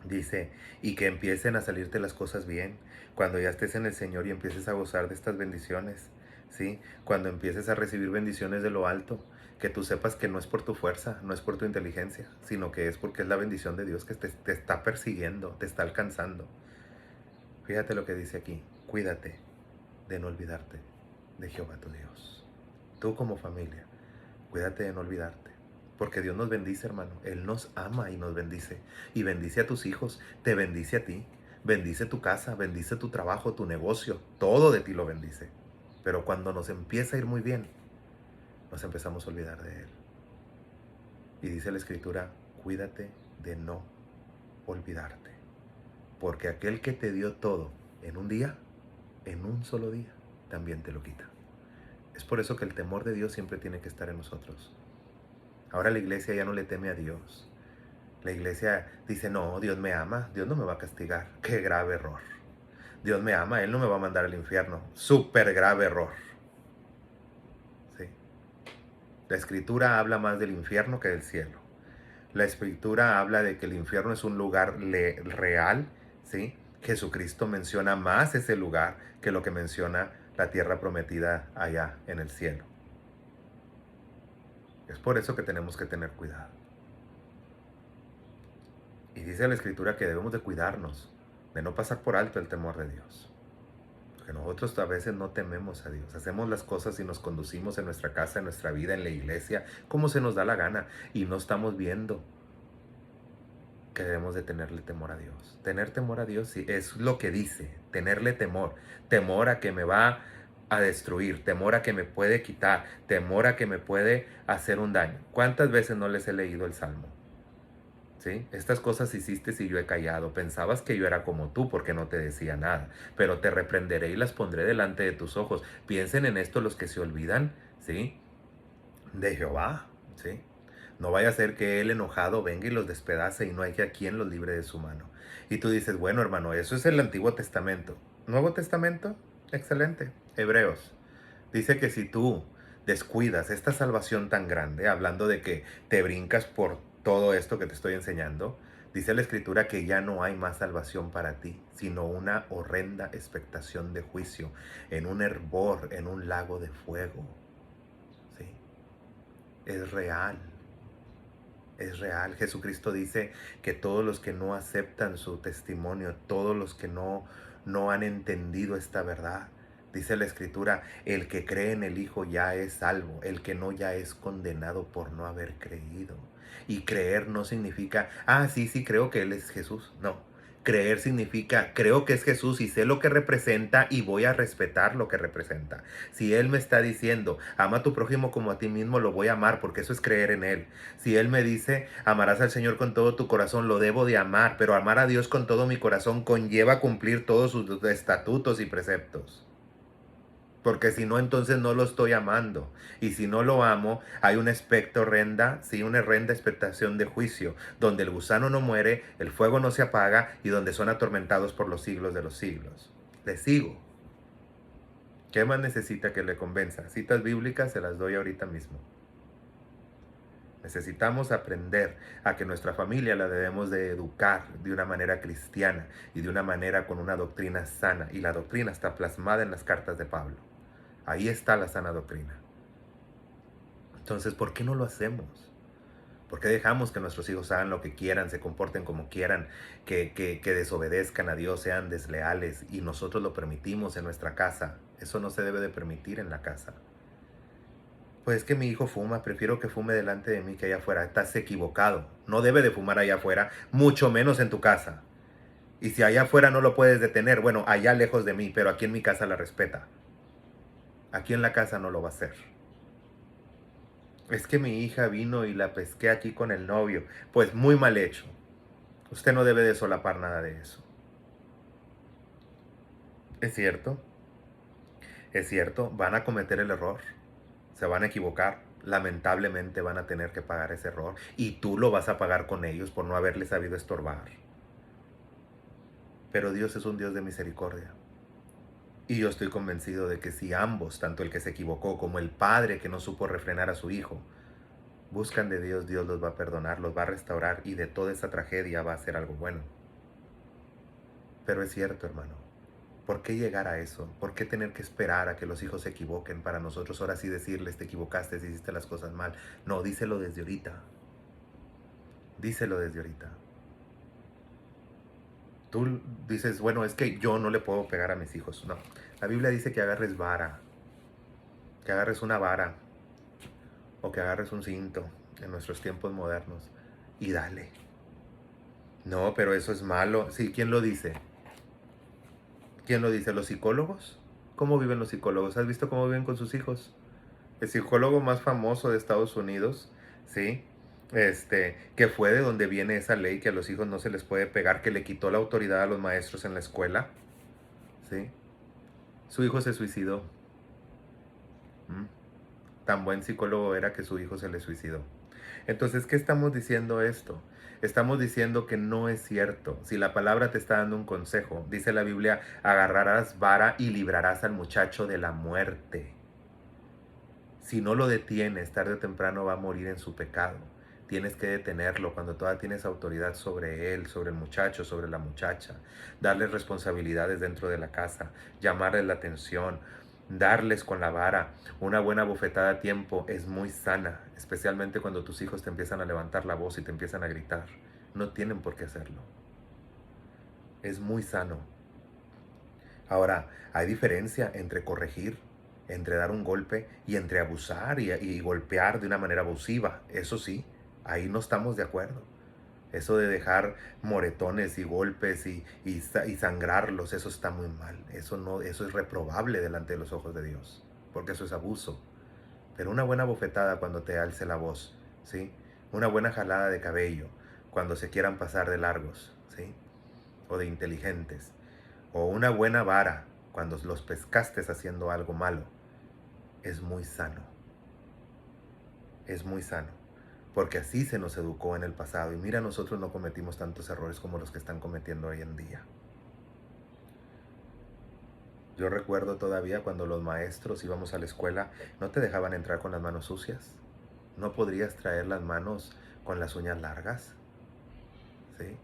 Dice, y que empiecen a salirte las cosas bien, cuando ya estés en el Señor y empieces a gozar de estas bendiciones, ¿sí? Cuando empieces a recibir bendiciones de lo alto, que tú sepas que no es por tu fuerza, no es por tu inteligencia, sino que es porque es la bendición de Dios que te está persiguiendo, te está alcanzando. Fíjate lo que dice aquí, cuídate de no olvidarte de Jehová tu Dios. Tú como familia, cuídate de no olvidarte. Porque Dios nos bendice, hermano. Él nos ama y nos bendice. Y bendice a tus hijos, te bendice a ti. Bendice tu casa, bendice tu trabajo, tu negocio. Todo de ti lo bendice. Pero cuando nos empieza a ir muy bien, nos empezamos a olvidar de Él. Y dice la Escritura, cuídate de no olvidarte. Porque aquel que te dio todo en un día, en un solo día, también te lo quita. Es por eso que el temor de Dios siempre tiene que estar en nosotros. Ahora la iglesia ya no le teme a Dios. La iglesia dice, no, Dios me ama, Dios no me va a castigar. Qué grave error. Dios me ama, Él no me va a mandar al infierno. Súper grave error. ¿Sí? La Escritura habla más del infierno que del cielo. La Escritura habla de que el infierno es un lugar real, ¿sí? Jesucristo menciona más ese lugar que lo que menciona la tierra prometida allá en el cielo. Es por eso que tenemos que tener cuidado. Y dice la Escritura que debemos de cuidarnos, de no pasar por alto el temor de Dios. Porque nosotros a veces no tememos a Dios. Hacemos las cosas y nos conducimos en nuestra casa, en nuestra vida, en la iglesia, como se nos da la gana. Y no estamos viendo que debemos de tenerle temor a Dios. Tener temor a Dios sí, es lo que dice, tenerle temor. Temor a que me va a destruir, temor a que me puede quitar, temor a que me puede hacer un daño. ¿Cuántas veces no les he leído el Salmo? ¿Sí? Estas cosas hiciste y yo he callado. Pensabas que yo era como tú porque no te decía nada. Pero te reprenderé y las pondré delante de tus ojos. Piensen en esto los que se olvidan, ¿sí? De Jehová, ¿sí? No vaya a ser que él enojado venga y los despedace y no hay que a quien los libre de su mano. Y tú dices, bueno hermano, eso es el Antiguo Testamento. ¿Nuevo Testamento? Excelente. Hebreos. Dice que si tú descuidas esta salvación tan grande, hablando de que te brincas por todo esto que te estoy enseñando, Dice la Escritura que ya no hay más salvación para ti, sino una horrenda expectación de juicio, en un hervor, en un lago de fuego. ¿Sí? Es real, es real. Jesucristo dice que todos los que no aceptan su testimonio, todos los que no han entendido esta verdad, dice la Escritura, el que cree en el Hijo ya es salvo, el que no ya es condenado por no haber creído. Y creer no significa, sí, creo que Él es Jesús. No, creer significa, creo que es Jesús y sé lo que representa y voy a respetar lo que representa. Si Él me está diciendo, ama a tu prójimo como a ti mismo, lo voy a amar porque eso es creer en Él. Si Él me dice, amarás al Señor con todo tu corazón, lo debo de amar, pero amar a Dios con todo mi corazón conlleva cumplir todos sus estatutos y preceptos. Porque si no, entonces no lo estoy amando. Y si no lo amo, hay una espectro horrenda, sí, una horrenda expectación de juicio, donde el gusano no muere, el fuego no se apaga y donde son atormentados por los siglos de los siglos. Le sigo. ¿Qué más necesita que le convenza? Citas bíblicas se las doy ahorita mismo. Necesitamos aprender a que nuestra familia la debemos de educar de una manera cristiana y de una manera con una doctrina sana. Y la doctrina está plasmada en las cartas de Pablo. Ahí está la sana doctrina. Entonces, ¿por qué no lo hacemos? ¿Por qué dejamos que nuestros hijos hagan lo que quieran, se comporten como quieran, que desobedezcan a Dios, sean desleales y nosotros lo permitimos en nuestra casa? Eso no se debe de permitir en la casa. Pues es que mi hijo fuma, prefiero que fume delante de mí que allá afuera. Estás equivocado. No debe de fumar allá afuera, mucho menos en tu casa. Y si allá afuera no lo puedes detener, bueno, allá lejos de mí, pero aquí en mi casa la respeta. Aquí en la casa no lo va a hacer. Es que mi hija vino y la pesqué aquí con el novio. Pues muy mal hecho. Usted no debe de solapar nada de eso. Es cierto, van a cometer el error. Se van a equivocar. Lamentablemente van a tener que pagar ese error. Y tú lo vas a pagar con ellos por no haberles sabido estorbar. Pero Dios es un Dios de misericordia. Y yo estoy convencido de que si ambos, tanto el que se equivocó como el padre que no supo refrenar a su hijo, buscan de Dios, Dios los va a perdonar, los va a restaurar y de toda esa tragedia va a ser algo bueno. Pero es cierto, hermano. ¿Por qué llegar a eso? ¿Por qué tener que esperar a que los hijos se equivoquen para nosotros ahora sí decirles te equivocaste, hiciste las cosas mal? No, díselo desde ahorita. Díselo desde ahorita. Tú dices, bueno, es que yo no le puedo pegar a mis hijos. No, la Biblia dice que agarres vara, que agarres una vara o que agarres un cinto en nuestros tiempos modernos y dale. No, pero eso es malo. Sí, ¿quién lo dice? ¿Quién lo dice? ¿Los psicólogos? ¿Cómo viven los psicólogos? ¿Has visto cómo viven con sus hijos? El psicólogo más famoso de Estados Unidos, ¿sí? Que fue de donde viene esa ley que a los hijos no se les puede pegar, que le quitó la autoridad a los maestros en la escuela, ¿sí? Su hijo se suicidó. ¿Mm? Tan buen psicólogo era que su hijo se le suicidó. Entonces, ¿qué estamos diciendo esto? Estamos diciendo que no es cierto. Si la palabra te está dando un consejo, dice la Biblia, agarrarás vara y librarás al muchacho de la muerte. Si no lo detienes, tarde o temprano va a morir en su pecado. Tienes que detenerlo cuando todavía tienes autoridad sobre él, sobre el muchacho, sobre la muchacha. Darles responsabilidades dentro de la casa, llamarles la atención, darles con la vara. Una buena bofetada a tiempo es muy sana, especialmente cuando tus hijos te empiezan a levantar la voz y te empiezan a gritar. No tienen por qué hacerlo. Es muy sano. Ahora, hay diferencia entre corregir, entre dar un golpe y entre abusar y golpear de una manera abusiva. Eso sí, ahí no estamos de acuerdo. Eso de dejar moretones y golpes y sangrarlos, eso está muy mal. Eso no, eso es reprobable delante de los ojos de Dios, porque eso es abuso. Pero una buena bofetada cuando te alce la voz, ¿sí? Una buena jalada de cabello cuando se quieran pasar de largos, ¿sí? O de inteligentes. O una buena vara cuando los pescaste haciendo algo malo. Es muy sano. Es muy sano. Porque así se nos educó en el pasado. Y mira, nosotros no cometimos tantos errores como los que están cometiendo hoy en día. Yo recuerdo todavía cuando los maestros íbamos a la escuela, no te dejaban entrar con las manos sucias. No podrías traer las manos con las uñas largas. ¿sí?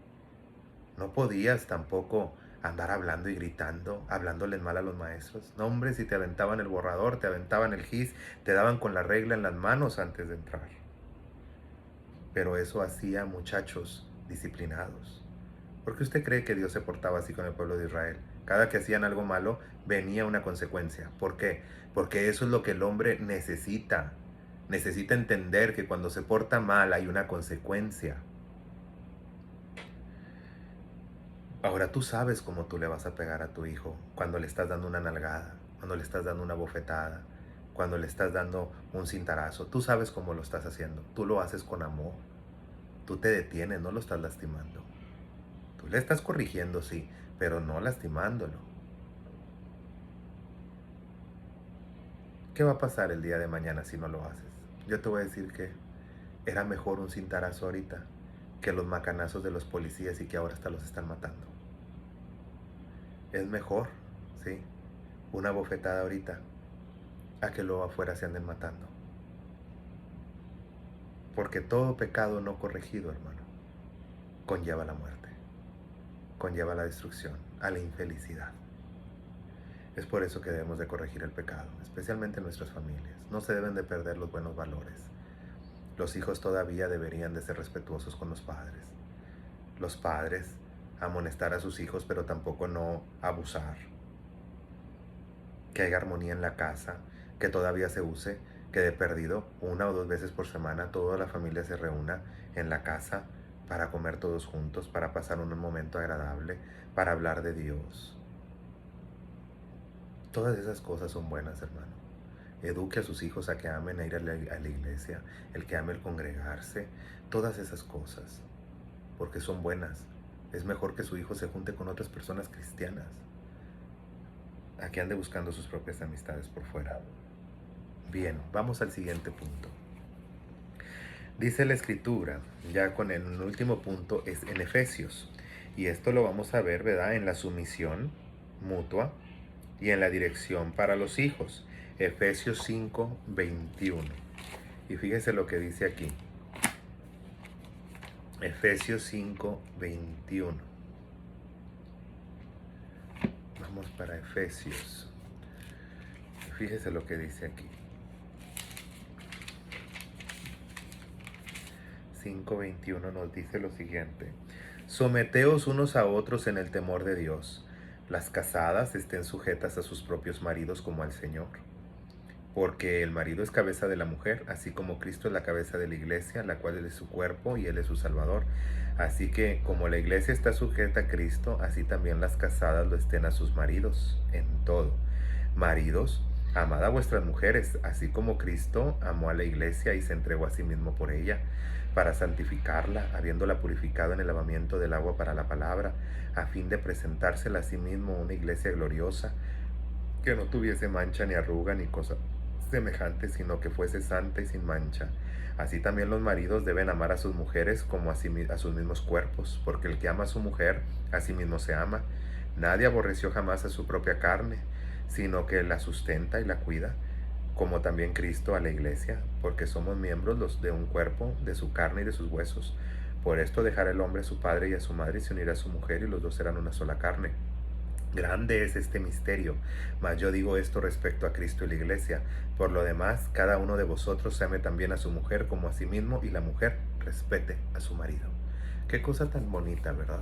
No podías tampoco andar hablando y gritando, hablándoles mal a los maestros. No, hombre, si te aventaban el borrador, te aventaban el gis, te daban con la regla en las manos antes de entrar. Pero eso hacía muchachos disciplinados. ¿Por qué usted cree que Dios se portaba así con el pueblo de Israel? Cada que hacían algo malo, venía una consecuencia. ¿Por qué? Porque eso es lo que el hombre necesita. Necesita entender que cuando se porta mal hay una consecuencia. Ahora tú sabes cómo tú le vas a pegar a tu hijo cuando le estás dando una nalgada, cuando le estás dando una bofetada, cuando le estás dando un cintarazo. Tú sabes cómo lo estás haciendo. Tú lo haces con amor. Tú te detienes, no lo estás lastimando. Tú le estás corrigiendo, sí, pero no lastimándolo. ¿Qué va a pasar el día de mañana si no lo haces? Yo te voy a decir que era mejor un cintarazo ahorita que los macanazos de los policías y que ahora hasta los están matando. Es mejor, ¿sí? Una bofetada ahorita a que luego afuera se anden matando. Porque todo pecado no corregido, hermano, conlleva la muerte, conlleva la destrucción, a la infelicidad. Es por eso que debemos de corregir el pecado, especialmente en nuestras familias. No se deben de perder los buenos valores. Los hijos todavía deberían de ser respetuosos con los padres. Los padres amonestar a sus hijos, pero tampoco no abusar. Que haya armonía en la casa, que todavía se use, que de perdido 1 o 2 veces por semana toda la familia se reúna en la casa para comer todos juntos, para pasar un momento agradable, para hablar de Dios. Todas esas cosas son buenas, hermano. Eduque a sus hijos a que amen a ir a la iglesia, el que ame el congregarse, todas esas cosas, porque son buenas. Es mejor que su hijo se junte con otras personas cristianas, a que ande buscando sus propias amistades por fuera. Bien, vamos al siguiente punto. Dice la Escritura, ya con el último punto, es en Efesios. Y esto lo vamos a ver, ¿verdad? En la sumisión mutua y en la dirección para los hijos. Efesios 5, 21. Y fíjese lo que dice aquí. Efesios 5, 21. Vamos para Efesios. Fíjese lo que dice aquí. 5:21 nos dice lo siguiente: someteos unos a otros en el temor de Dios. Las casadas estén sujetas a sus propios maridos como al Señor. Porque el marido es cabeza de la mujer, así como Cristo es la cabeza de la iglesia, la cual es su cuerpo y Él es su Salvador. Así que como la iglesia está sujeta a Cristo, así también las casadas lo estén a sus maridos en todo. Maridos, amad a vuestras mujeres, así como Cristo amó a la iglesia y se entregó a sí mismo por ella, para santificarla, habiéndola purificado en el lavamiento del agua para la palabra, a fin de presentársela a sí mismo una iglesia gloriosa, que no tuviese mancha ni arruga ni cosa semejante, sino que fuese santa y sin mancha. Así también los maridos deben amar a sus mujeres como a sus mismos cuerpos, porque el que ama a su mujer, a sí mismo se ama. Nadie aborreció jamás a su propia carne, sino que la sustenta y la cuida, como también Cristo a la iglesia, porque somos miembros los de un cuerpo, de su carne y de sus huesos. Por esto dejará el hombre a su padre y a su madre y se unirá a su mujer, y los dos serán una sola carne. Grande es este misterio, mas yo digo esto respecto a Cristo y la iglesia. Por lo demás, cada uno de vosotros ame también a su mujer como a sí mismo, y la mujer respete a su marido. Qué cosa tan bonita, ¿verdad?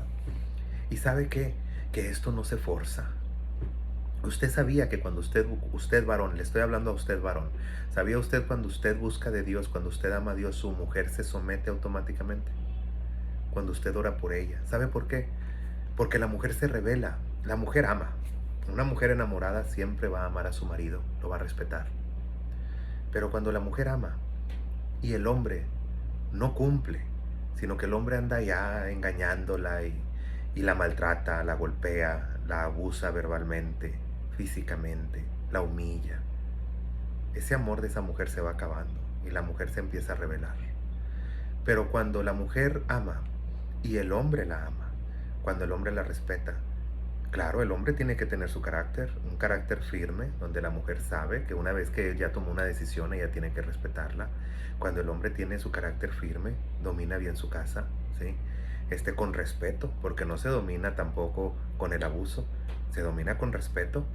Y sabe qué, que esto no se forza. Usted sabía que cuando usted varón, le estoy hablando a usted varón, ¿sabía usted cuando usted busca de Dios, cuando usted ama a Dios, su mujer se somete automáticamente? Cuando usted ora por ella. ¿Sabe por qué? Porque la mujer se revela, la mujer ama. Una mujer enamorada siempre va a amar a su marido, lo va a respetar. Pero cuando la mujer ama y el hombre no cumple, sino que el hombre anda ya engañándola y la maltrata, la golpea, la abusa verbalmente, físicamente, la humilla, ese amor de esa mujer se va acabando y la mujer se empieza a rebelar. Pero cuando la mujer ama y el hombre la ama, cuando el hombre la respeta, claro, el hombre tiene que tener su carácter, un carácter firme, donde la mujer sabe que una vez que ella tomó una decisión, ella tiene que respetarla. Cuando el hombre tiene su carácter firme, domina bien su casa, ¿sí? con respeto, porque no se domina tampoco con el abuso, se domina con respeto,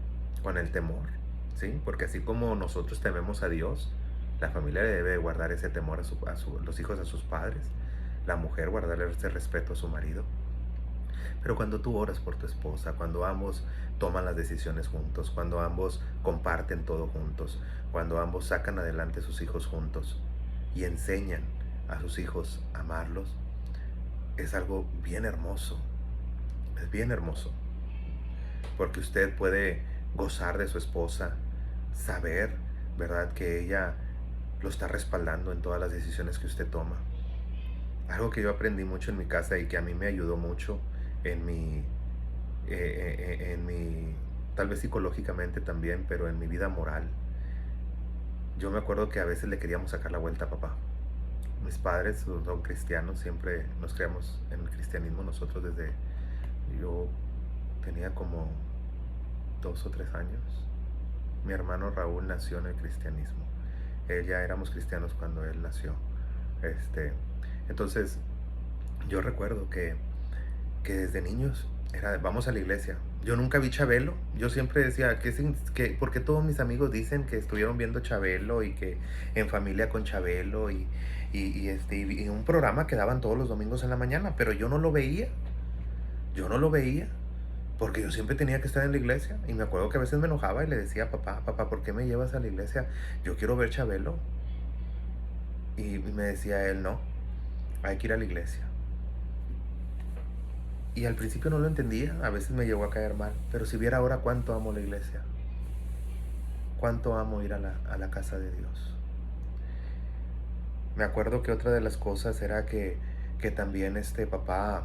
con el temor, ¿sí? Porque así como nosotros tememos a Dios, la familia le debe guardar ese temor los hijos a sus padres, la mujer guardarle ese respeto a su marido. Pero cuando tú oras por tu esposa, cuando ambos toman las decisiones juntos, cuando ambos comparten todo juntos, cuando ambos sacan adelante a sus hijos juntos y enseñan a sus hijos a amarlos, es algo bien hermoso, es bien hermoso, porque usted puede gozar de su esposa, saber, ¿verdad?, que ella lo está respaldando en todas las decisiones que usted toma. Algo que yo aprendí mucho en mi casa y que a mí me ayudó mucho en mi, tal vez psicológicamente también, pero en mi vida moral. Yo me acuerdo que a veces le queríamos sacar la vuelta a papá. Mis padres son cristianos, siempre nos creamos en el cristianismo nosotros desde yo tenía como 2 o 3 años. Mi hermano Raúl nació en el cristianismo. Él ya éramos cristianos cuando él nació. Entonces, yo recuerdo que desde niños era vamos a la iglesia. Yo nunca vi Chabelo. Yo siempre decía ¿por qué todos mis amigos dicen que estuvieron viendo Chabelo y que en familia con Chabelo y un programa que daban todos los domingos en la mañana? Pero yo no lo veía. Yo no lo veía porque yo siempre tenía que estar en la iglesia. Y me acuerdo que a veces me enojaba y le decía, papá, ¿por qué me llevas a la iglesia? Yo quiero ver Chabelo. Y me decía él, no, hay que ir a la iglesia. Y al principio no lo entendía, a veces me llegó a caer mal, pero si viera ahora cuánto amo la iglesia, cuánto amo ir a la casa de Dios. Me acuerdo que otra de las cosas era que también papá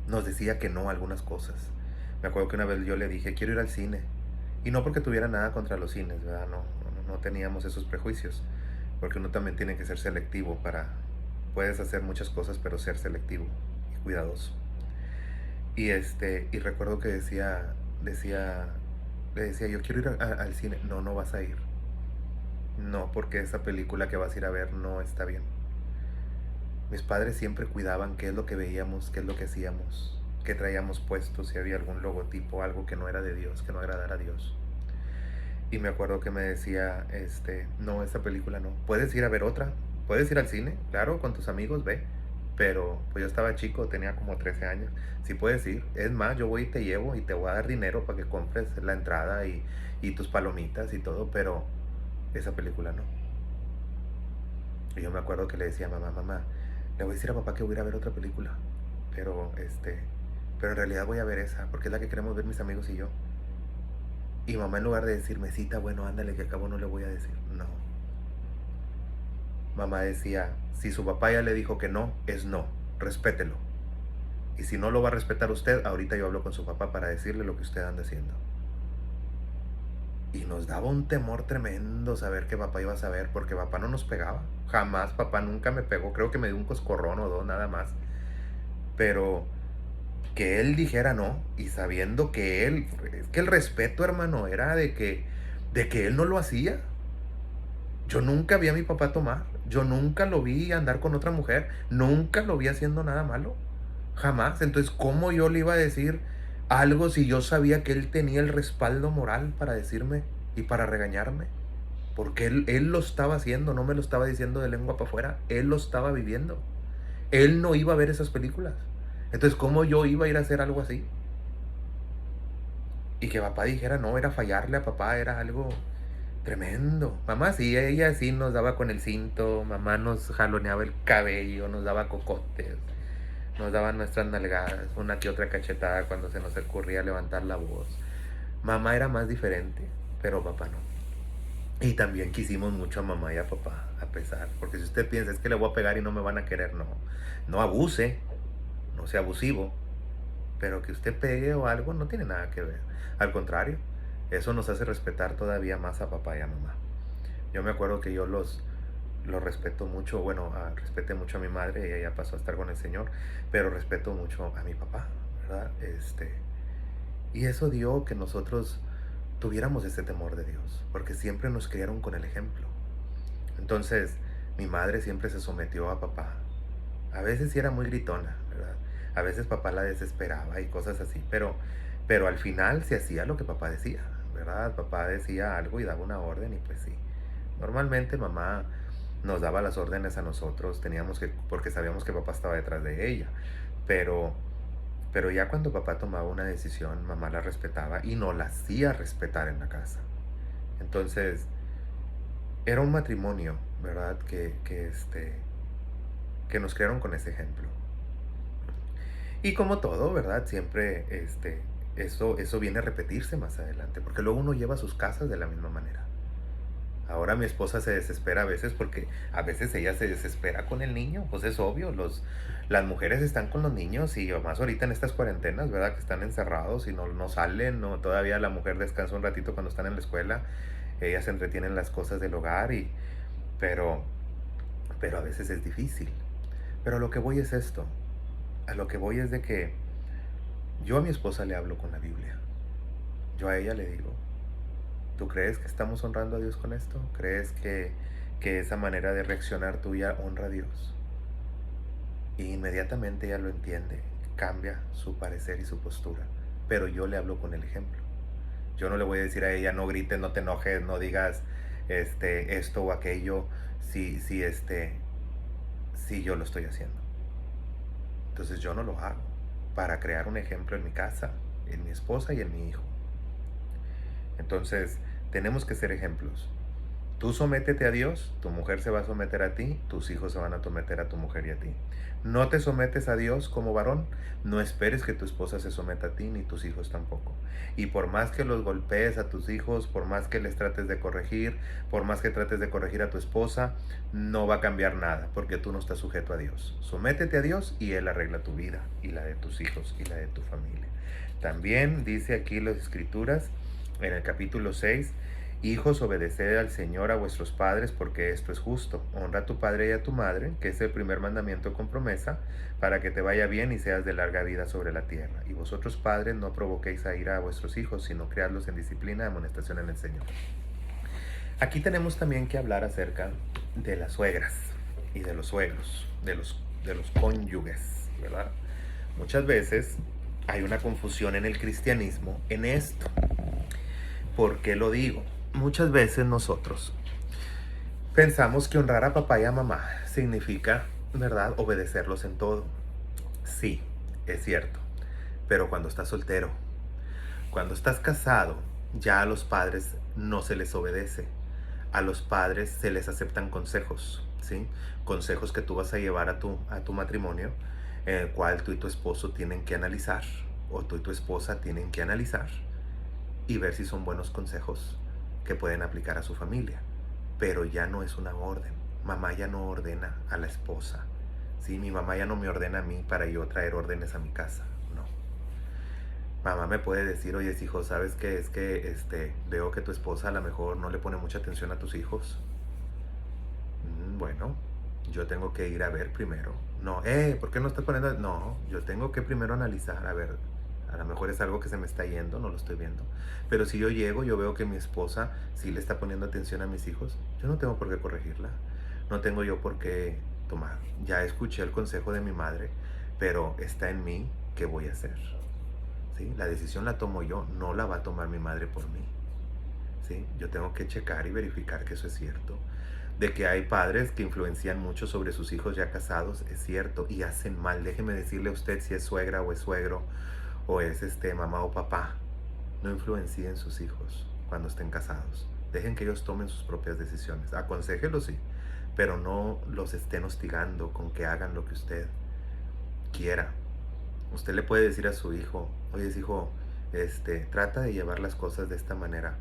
nos decía que no a algunas cosas. Me acuerdo que una vez yo le dije, quiero ir al cine. Y no porque tuviera nada contra los cines, ¿verdad? No teníamos esos prejuicios, porque uno también tiene que ser selectivo puedes hacer muchas cosas, pero ser selectivo y cuidadoso. Y recuerdo que le decía, yo quiero ir al cine. No, no vas a ir. No, porque esa película que vas a ir a ver no está bien. Mis padres siempre cuidaban qué es lo que veíamos, qué es lo que hacíamos, qué traíamos puesto, si había algún logotipo, algo que no era de Dios, que no agradara a Dios. Y me acuerdo que me decía, no, esta película no. Puedes ir a ver otra, puedes ir al cine, claro, con tus amigos, ve. Pero pues yo estaba chico, tenía como 13 años. Sí puedes ir. Es más, yo voy y te llevo y te voy a dar dinero para que compres la entrada y tus palomitas y todo, pero esa película no. Y yo me acuerdo que le decía a mamá, le voy a decir a papá que voy a ir a ver otra película. Pero pero en realidad voy a ver esa, porque es la que queremos ver mis amigos y yo. Y mamá, en lugar de decirme, cita, bueno, ándale, que acabo no le voy a decir. No. Mamá decía, si su papá ya le dijo que no, es no, respételo. Y si no lo va a respetar usted, ahorita yo hablo con su papá para decirle lo que usted anda haciendo. Y nos daba un temor tremendo saber que papá iba a saber, porque papá no nos pegaba. Jamás, papá nunca me pegó. Creo que me dio un coscorrón o dos, nada más. Pero que él dijera no, y sabiendo que es que el respeto, hermano, era de que él no lo hacía. Yo nunca vi a mi papá tomar, yo nunca lo vi andar con otra mujer, nunca lo vi haciendo nada malo, jamás. Entonces, ¿cómo yo le iba a decir algo si yo sabía que él tenía el respaldo moral para decirme y para regañarme? Porque él lo estaba haciendo, no me lo estaba diciendo de lengua para afuera, él lo estaba viviendo. Él no iba a ver esas películas. Entonces, ¿cómo yo iba a ir a hacer algo así? Y que papá dijera no, era fallarle a papá, era algo tremendo. Mamá sí, ella sí nos daba con el cinto, mamá nos jaloneaba el cabello, nos daba cocotes, nos daba nuestras nalgadas, una que otra cachetada cuando se nos ocurría levantar la voz. Mamá era más diferente, pero papá no. Y también quisimos mucho a mamá y a papá, a pesar, porque si usted piensa es que le voy a pegar y no me van a querer, no. No abuse, no sea abusivo, pero que usted pegue o algo no tiene nada que ver. Al contrario, eso nos hace respetar todavía más a papá y a mamá. Yo me acuerdo que yo los respeto mucho, bueno, respeté mucho a mi madre, ella ya pasó a estar con el Señor, pero respeto mucho a mi papá, ¿verdad? Y eso dio que nosotros tuviéramos ese temor de Dios, porque siempre nos criaron con el ejemplo. Entonces, mi madre siempre se sometió a papá, A veces sí era muy gritona, ¿verdad? A veces papá la desesperaba y cosas así, pero al final se hacía lo que papá decía, ¿verdad? Papá decía algo y daba una orden y pues sí. Normalmente mamá nos daba las órdenes a nosotros, teníamos que, porque sabíamos que papá estaba detrás de ella, pero, pero ya cuando papá tomaba una decisión, mamá la respetaba y nos la hacía respetar en la casa. Entonces, era un matrimonio, ¿verdad? Que nos crearon con ese ejemplo. Y como todo, ¿verdad? Siempre eso viene a repetirse más adelante, porque luego uno lleva sus casas de la misma manera. Ahora mi esposa se desespera a veces porque a veces ella se desespera con el niño, pues es obvio, las mujeres están con los niños y más ahorita en estas cuarentenas, ¿verdad? Que están encerrados y no salen, no, todavía la mujer descansa un ratito cuando están en la escuela, ellas se entretienen en las cosas del hogar pero, pero a veces es difícil. Pero a lo que voy es esto, a lo que voy es de que yo a mi esposa le hablo con la Biblia, yo a ella le digo, ¿tú crees que estamos honrando a Dios con esto? ¿Crees que esa manera de reaccionar tuya honra a Dios? Y inmediatamente ella lo entiende, cambia su parecer y su postura. Pero yo le hablo con el ejemplo. Yo no le voy a decir a ella, no grites, no te enojes, no digas esto o aquello, si yo lo estoy haciendo. Entonces yo no lo hago para crear un ejemplo en mi casa, en mi esposa y en mi hijo. Entonces, tenemos que ser ejemplos. Tú sométete a Dios, tu mujer se va a someter a ti, tus hijos se van a someter a tu mujer y a ti. No te sometes a Dios como varón, no esperes que tu esposa se someta a ti, ni tus hijos tampoco. Y por más que los golpees a tus hijos, por más que les trates de corregir, por más que trates de corregir a tu esposa, no va a cambiar nada, porque tú no estás sujeto a Dios. Sométete a Dios y Él arregla tu vida, y la de tus hijos, y la de tu familia. También dice aquí las Escrituras, en el capítulo 6, hijos, obedeced al Señor a vuestros padres, porque esto es justo. Honra a tu padre y a tu madre, que es el primer mandamiento con promesa, para que te vaya bien y seas de larga vida sobre la tierra. Y vosotros, padres, no provoquéis a ira a vuestros hijos, sino criadlos en disciplina y amonestación en el Señor. Aquí tenemos también que hablar acerca de las suegras y de los suegros, de los cónyuges, ¿verdad? Muchas veces hay una confusión en el cristianismo en esto. ¿Por qué lo digo? Muchas veces nosotros pensamos que honrar a papá y a mamá significa, ¿verdad?, obedecerlos en todo. Sí, es cierto. Pero cuando estás soltero, cuando estás casado, ya a los padres no se les obedece. A los padres se les aceptan consejos, ¿sí? Consejos que tú vas a llevar a tu matrimonio, en el cual tú y tu esposo tienen que analizar, o tú y tu esposa tienen que analizar y ver si son buenos consejos que pueden aplicar a su familia. Pero ya no es una orden. Mamá ya no ordena a la esposa. ¿Sí? Mi mamá ya no me ordena a mí para yo traer órdenes a mi casa. No. Mamá me puede decir, oye, hijo, ¿sabes qué? Es que veo que tu esposa a lo mejor no le pone mucha atención a tus hijos. Bueno, yo tengo que ir a ver primero. No, ¿por qué no estás poniendo? No, yo tengo que primero analizar, a ver, a lo mejor es algo que se me está yendo, no lo estoy viendo. Pero si yo llego, yo veo que mi esposa sí le está poniendo atención a mis hijos, yo no tengo por qué corregirla. No tengo yo por qué tomar. Ya escuché el consejo de mi madre, pero está en mí qué voy a hacer. ¿Sí? La decisión la tomo yo, no la va a tomar mi madre por mí. ¿Sí? Yo tengo que checar y verificar que eso es cierto. De que hay padres que influencian mucho sobre sus hijos ya casados, es cierto, y hacen mal. Déjeme decirle a usted si es suegra o es suegro, o es mamá o papá. No influencien sus hijos cuando estén casados. Dejen que ellos tomen sus propias decisiones. Aconséjelos, sí, pero no los estén hostigando con que hagan lo que usted quiera. Usted le puede decir a su hijo, oye, hijo, trata de llevar las cosas de esta manera.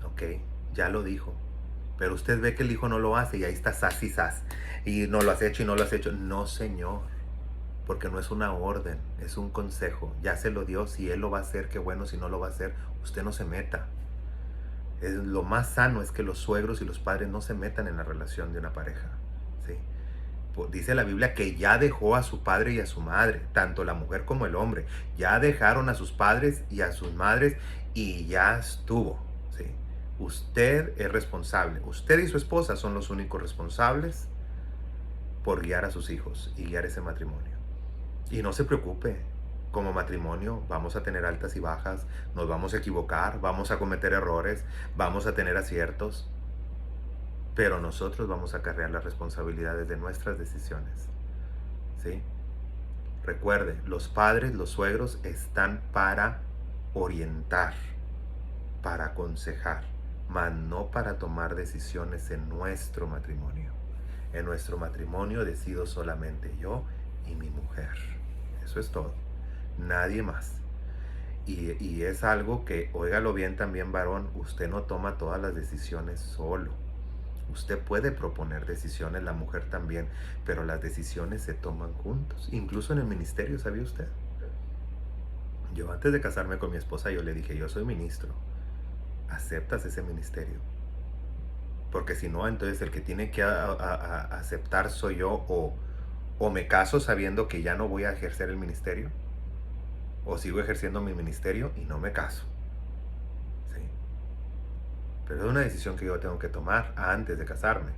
Ok, ya lo dijo. Pero usted ve que el hijo no lo hace y ahí está sas y sas. Y no lo has hecho y no lo has hecho. No, señor. Porque no es una orden, es un consejo. Ya se lo dio, si él lo va a hacer, qué bueno, si no lo va a hacer, usted no se meta. Lo más sano es que los suegros y los padres no se metan en la relación de una pareja. ¿Sí? Dice la Biblia que ya dejó a su padre y a su madre, tanto la mujer como el hombre. Ya dejaron a sus padres y a sus madres y ya estuvo. ¿Sí? Usted es responsable. Usted y su esposa son los únicos responsables por guiar a sus hijos y guiar ese matrimonio. Y no se preocupe, como matrimonio vamos a tener altas y bajas, nos vamos a equivocar, vamos a cometer errores, vamos a tener aciertos, pero nosotros vamos a cargar las responsabilidades de nuestras decisiones, ¿sí? Recuerde, los padres, los suegros están para orientar, para aconsejar, mas no para tomar decisiones en nuestro matrimonio. En nuestro matrimonio decido solamente yo y mi mujer. Eso es todo. Nadie más. Y es algo que, óigalo bien también, varón, usted no toma todas las decisiones solo. Usted puede proponer decisiones, la mujer también, pero las decisiones se toman juntos. Incluso en el ministerio, ¿sabía usted? Yo antes de casarme con mi esposa, yo le dije, yo soy ministro. ¿Aceptas ese ministerio? Porque si no, entonces el que tiene que aceptar soy yo, o me caso sabiendo que ya no voy a ejercer el ministerio, o sigo ejerciendo mi ministerio y no me caso. ¿Sí? Pero es una decisión que yo tengo que tomar antes de casarme.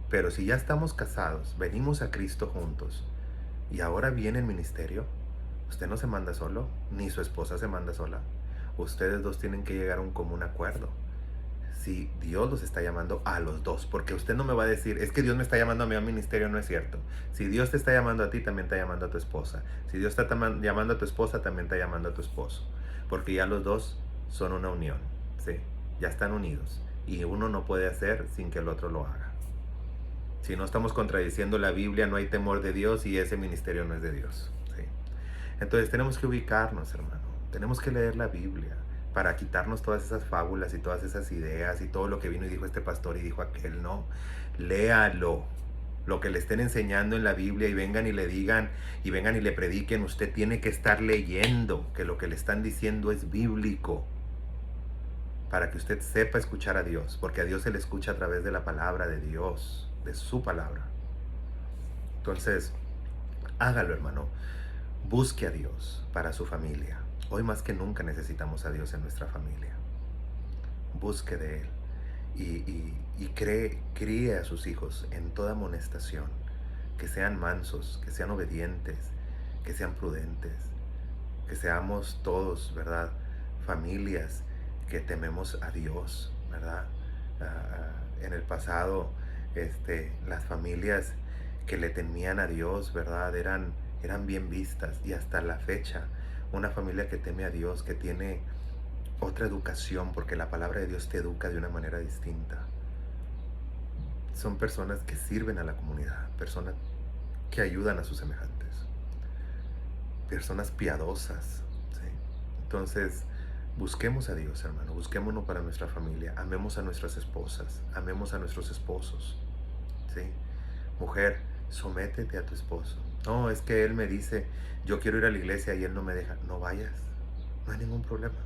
Pero si ya estamos casados, venimos a Cristo juntos, y ahora viene el ministerio, usted no se manda solo, ni su esposa se manda sola. Ustedes dos tienen que llegar a un común acuerdo. Si Dios los está llamando a los dos, porque usted no me va a decir, es que Dios me está llamando a mí al ministerio, no es cierto. Si Dios te está llamando a ti, también está llamando a tu esposa. Si Dios está llamando a tu esposa, también está llamando a tu esposo. Porque ya los dos son una unión, ¿sí? Ya están unidos. Y uno no puede hacer sin que el otro lo haga. Si no estamos contradiciendo la Biblia, no hay temor de Dios y ese ministerio no es de Dios, ¿sí? Entonces tenemos que ubicarnos, hermano. Tenemos que leer la Biblia para quitarnos todas esas fábulas y todas esas ideas y todo lo que vino y dijo este pastor y dijo aquel. No, léalo. Lo que le estén enseñando en la Biblia y vengan y le digan y vengan y le prediquen, usted tiene que estar leyendo que lo que le están diciendo es bíblico, para que usted sepa escuchar a Dios, porque a Dios se le escucha a través de la palabra de Dios, de su palabra. Entonces, hágalo, hermano. Busque a Dios para su familia. Hoy más que nunca necesitamos a Dios en nuestra familia. Busque de Él y críe a sus hijos en toda amonestación, que sean mansos, que sean obedientes, que sean prudentes, que seamos todos, ¿verdad? Familias que tememos a Dios, ¿verdad? En el pasado, las familias que le temían a Dios, ¿verdad? Eran bien vistas, y hasta la fecha una familia que teme a Dios, que tiene otra educación, porque la palabra de Dios te educa de una manera distinta, son personas que sirven a la comunidad, personas que ayudan a sus semejantes, personas piadosas, ¿sí? Entonces busquemos a Dios, hermano, busquémonos para nuestra familia, amemos a nuestras esposas, amemos a nuestros esposos, ¿sí? Mujer, sométete a tu esposo. No, es que él me dice, yo quiero ir a la iglesia y él no me deja. No vayas, no hay ningún problema.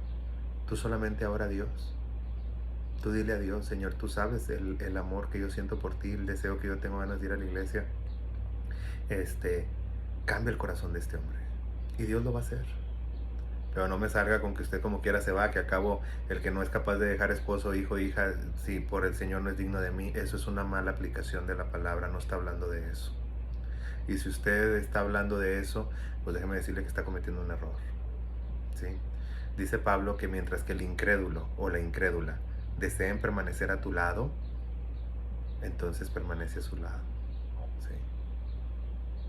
Tú solamente ahora a Dios. Tú dile a Dios, Señor, tú sabes el amor que yo siento por ti, el deseo que yo tengo ganas de ir a la iglesia. Cambia el corazón de este hombre. Y Dios lo va a hacer. Pero no me salga con que usted como quiera se va, que a cabo el que no es capaz de dejar esposo, hijo, hija, si por el Señor no es digno de mí. Eso es una mala aplicación de la palabra, no está hablando de eso. Y si usted está hablando de eso, pues déjeme decirle que está cometiendo un error, ¿sí? Dice Pablo que mientras que el incrédulo o la incrédula deseen permanecer a tu lado, entonces permanece a su lado, ¿sí?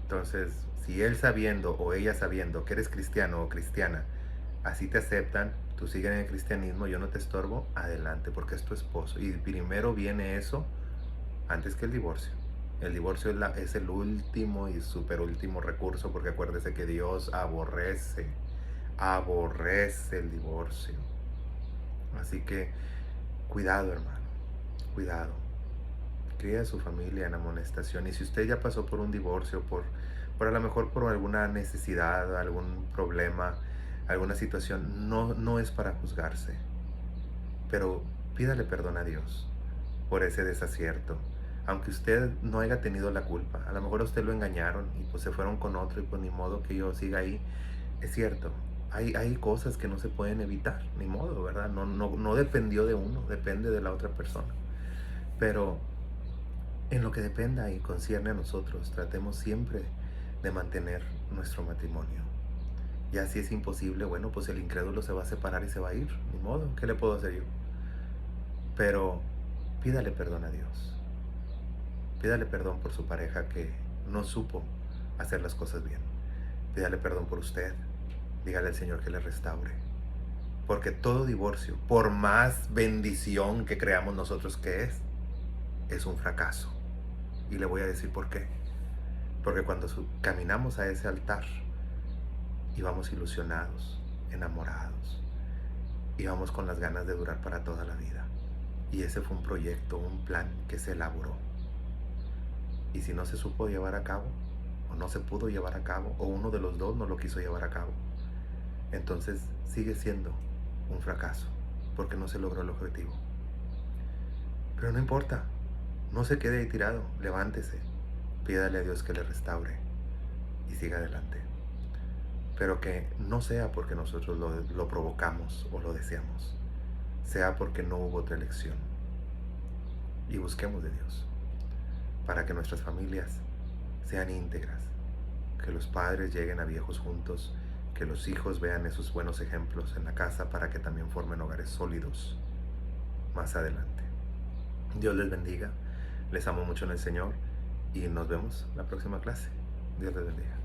Entonces, si él sabiendo o ella sabiendo que eres cristiano o cristiana, así te aceptan, tú sigues en el cristianismo, yo no te estorbo, adelante, porque es tu esposo. Y primero viene eso antes que el divorcio. El divorcio es el último y súper último recurso, porque acuérdese que Dios aborrece el divorcio. Así que cuidado, hermano, cuidado. Cría a su familia en amonestación. Y si usted ya pasó por un divorcio, por a lo mejor por alguna necesidad, algún problema, alguna situación, no es para juzgarse, pero pídale perdón a Dios por ese desacierto. Aunque usted no haya tenido la culpa, a lo mejor a usted lo engañaron y pues se fueron con otro y pues ni modo que yo siga ahí. Es cierto, hay cosas que no se pueden evitar, ni modo, ¿verdad? No dependió de uno, depende de la otra persona. Pero En lo que dependa y concierne a nosotros, tratemos siempre de mantener nuestro matrimonio. Ya si es imposible, bueno, pues el incrédulo se va a separar y se va a ir. Ni modo, ¿qué le puedo hacer yo? Pero pídale perdón a Dios. Pídale perdón por su pareja que no supo hacer las cosas bien. Pídale perdón por usted. Dígale al Señor que le restaure. Porque todo divorcio, por más bendición que creamos nosotros que es un fracaso. Y le voy a decir por qué. Porque cuando caminamos a ese altar y vamos ilusionados, enamorados, y vamos con las ganas de durar para toda la vida. Y ese fue un proyecto, un plan que se elaboró. Y si no se supo llevar a cabo, o no se pudo llevar a cabo, o uno de los dos no lo quiso llevar a cabo, entonces sigue siendo un fracaso, porque no se logró el objetivo. Pero no importa, no se quede ahí tirado, levántese, pídale a Dios que le restaure y siga adelante. Pero que no sea porque nosotros lo provocamos o lo deseamos, sea porque no hubo otra elección. Y busquemos de Dios, para que nuestras familias sean íntegras, que los padres lleguen a viejos juntos, que los hijos vean esos buenos ejemplos en la casa para que también formen hogares sólidos más adelante. Dios les bendiga, les amo mucho en el Señor y nos vemos la próxima clase. Dios les bendiga.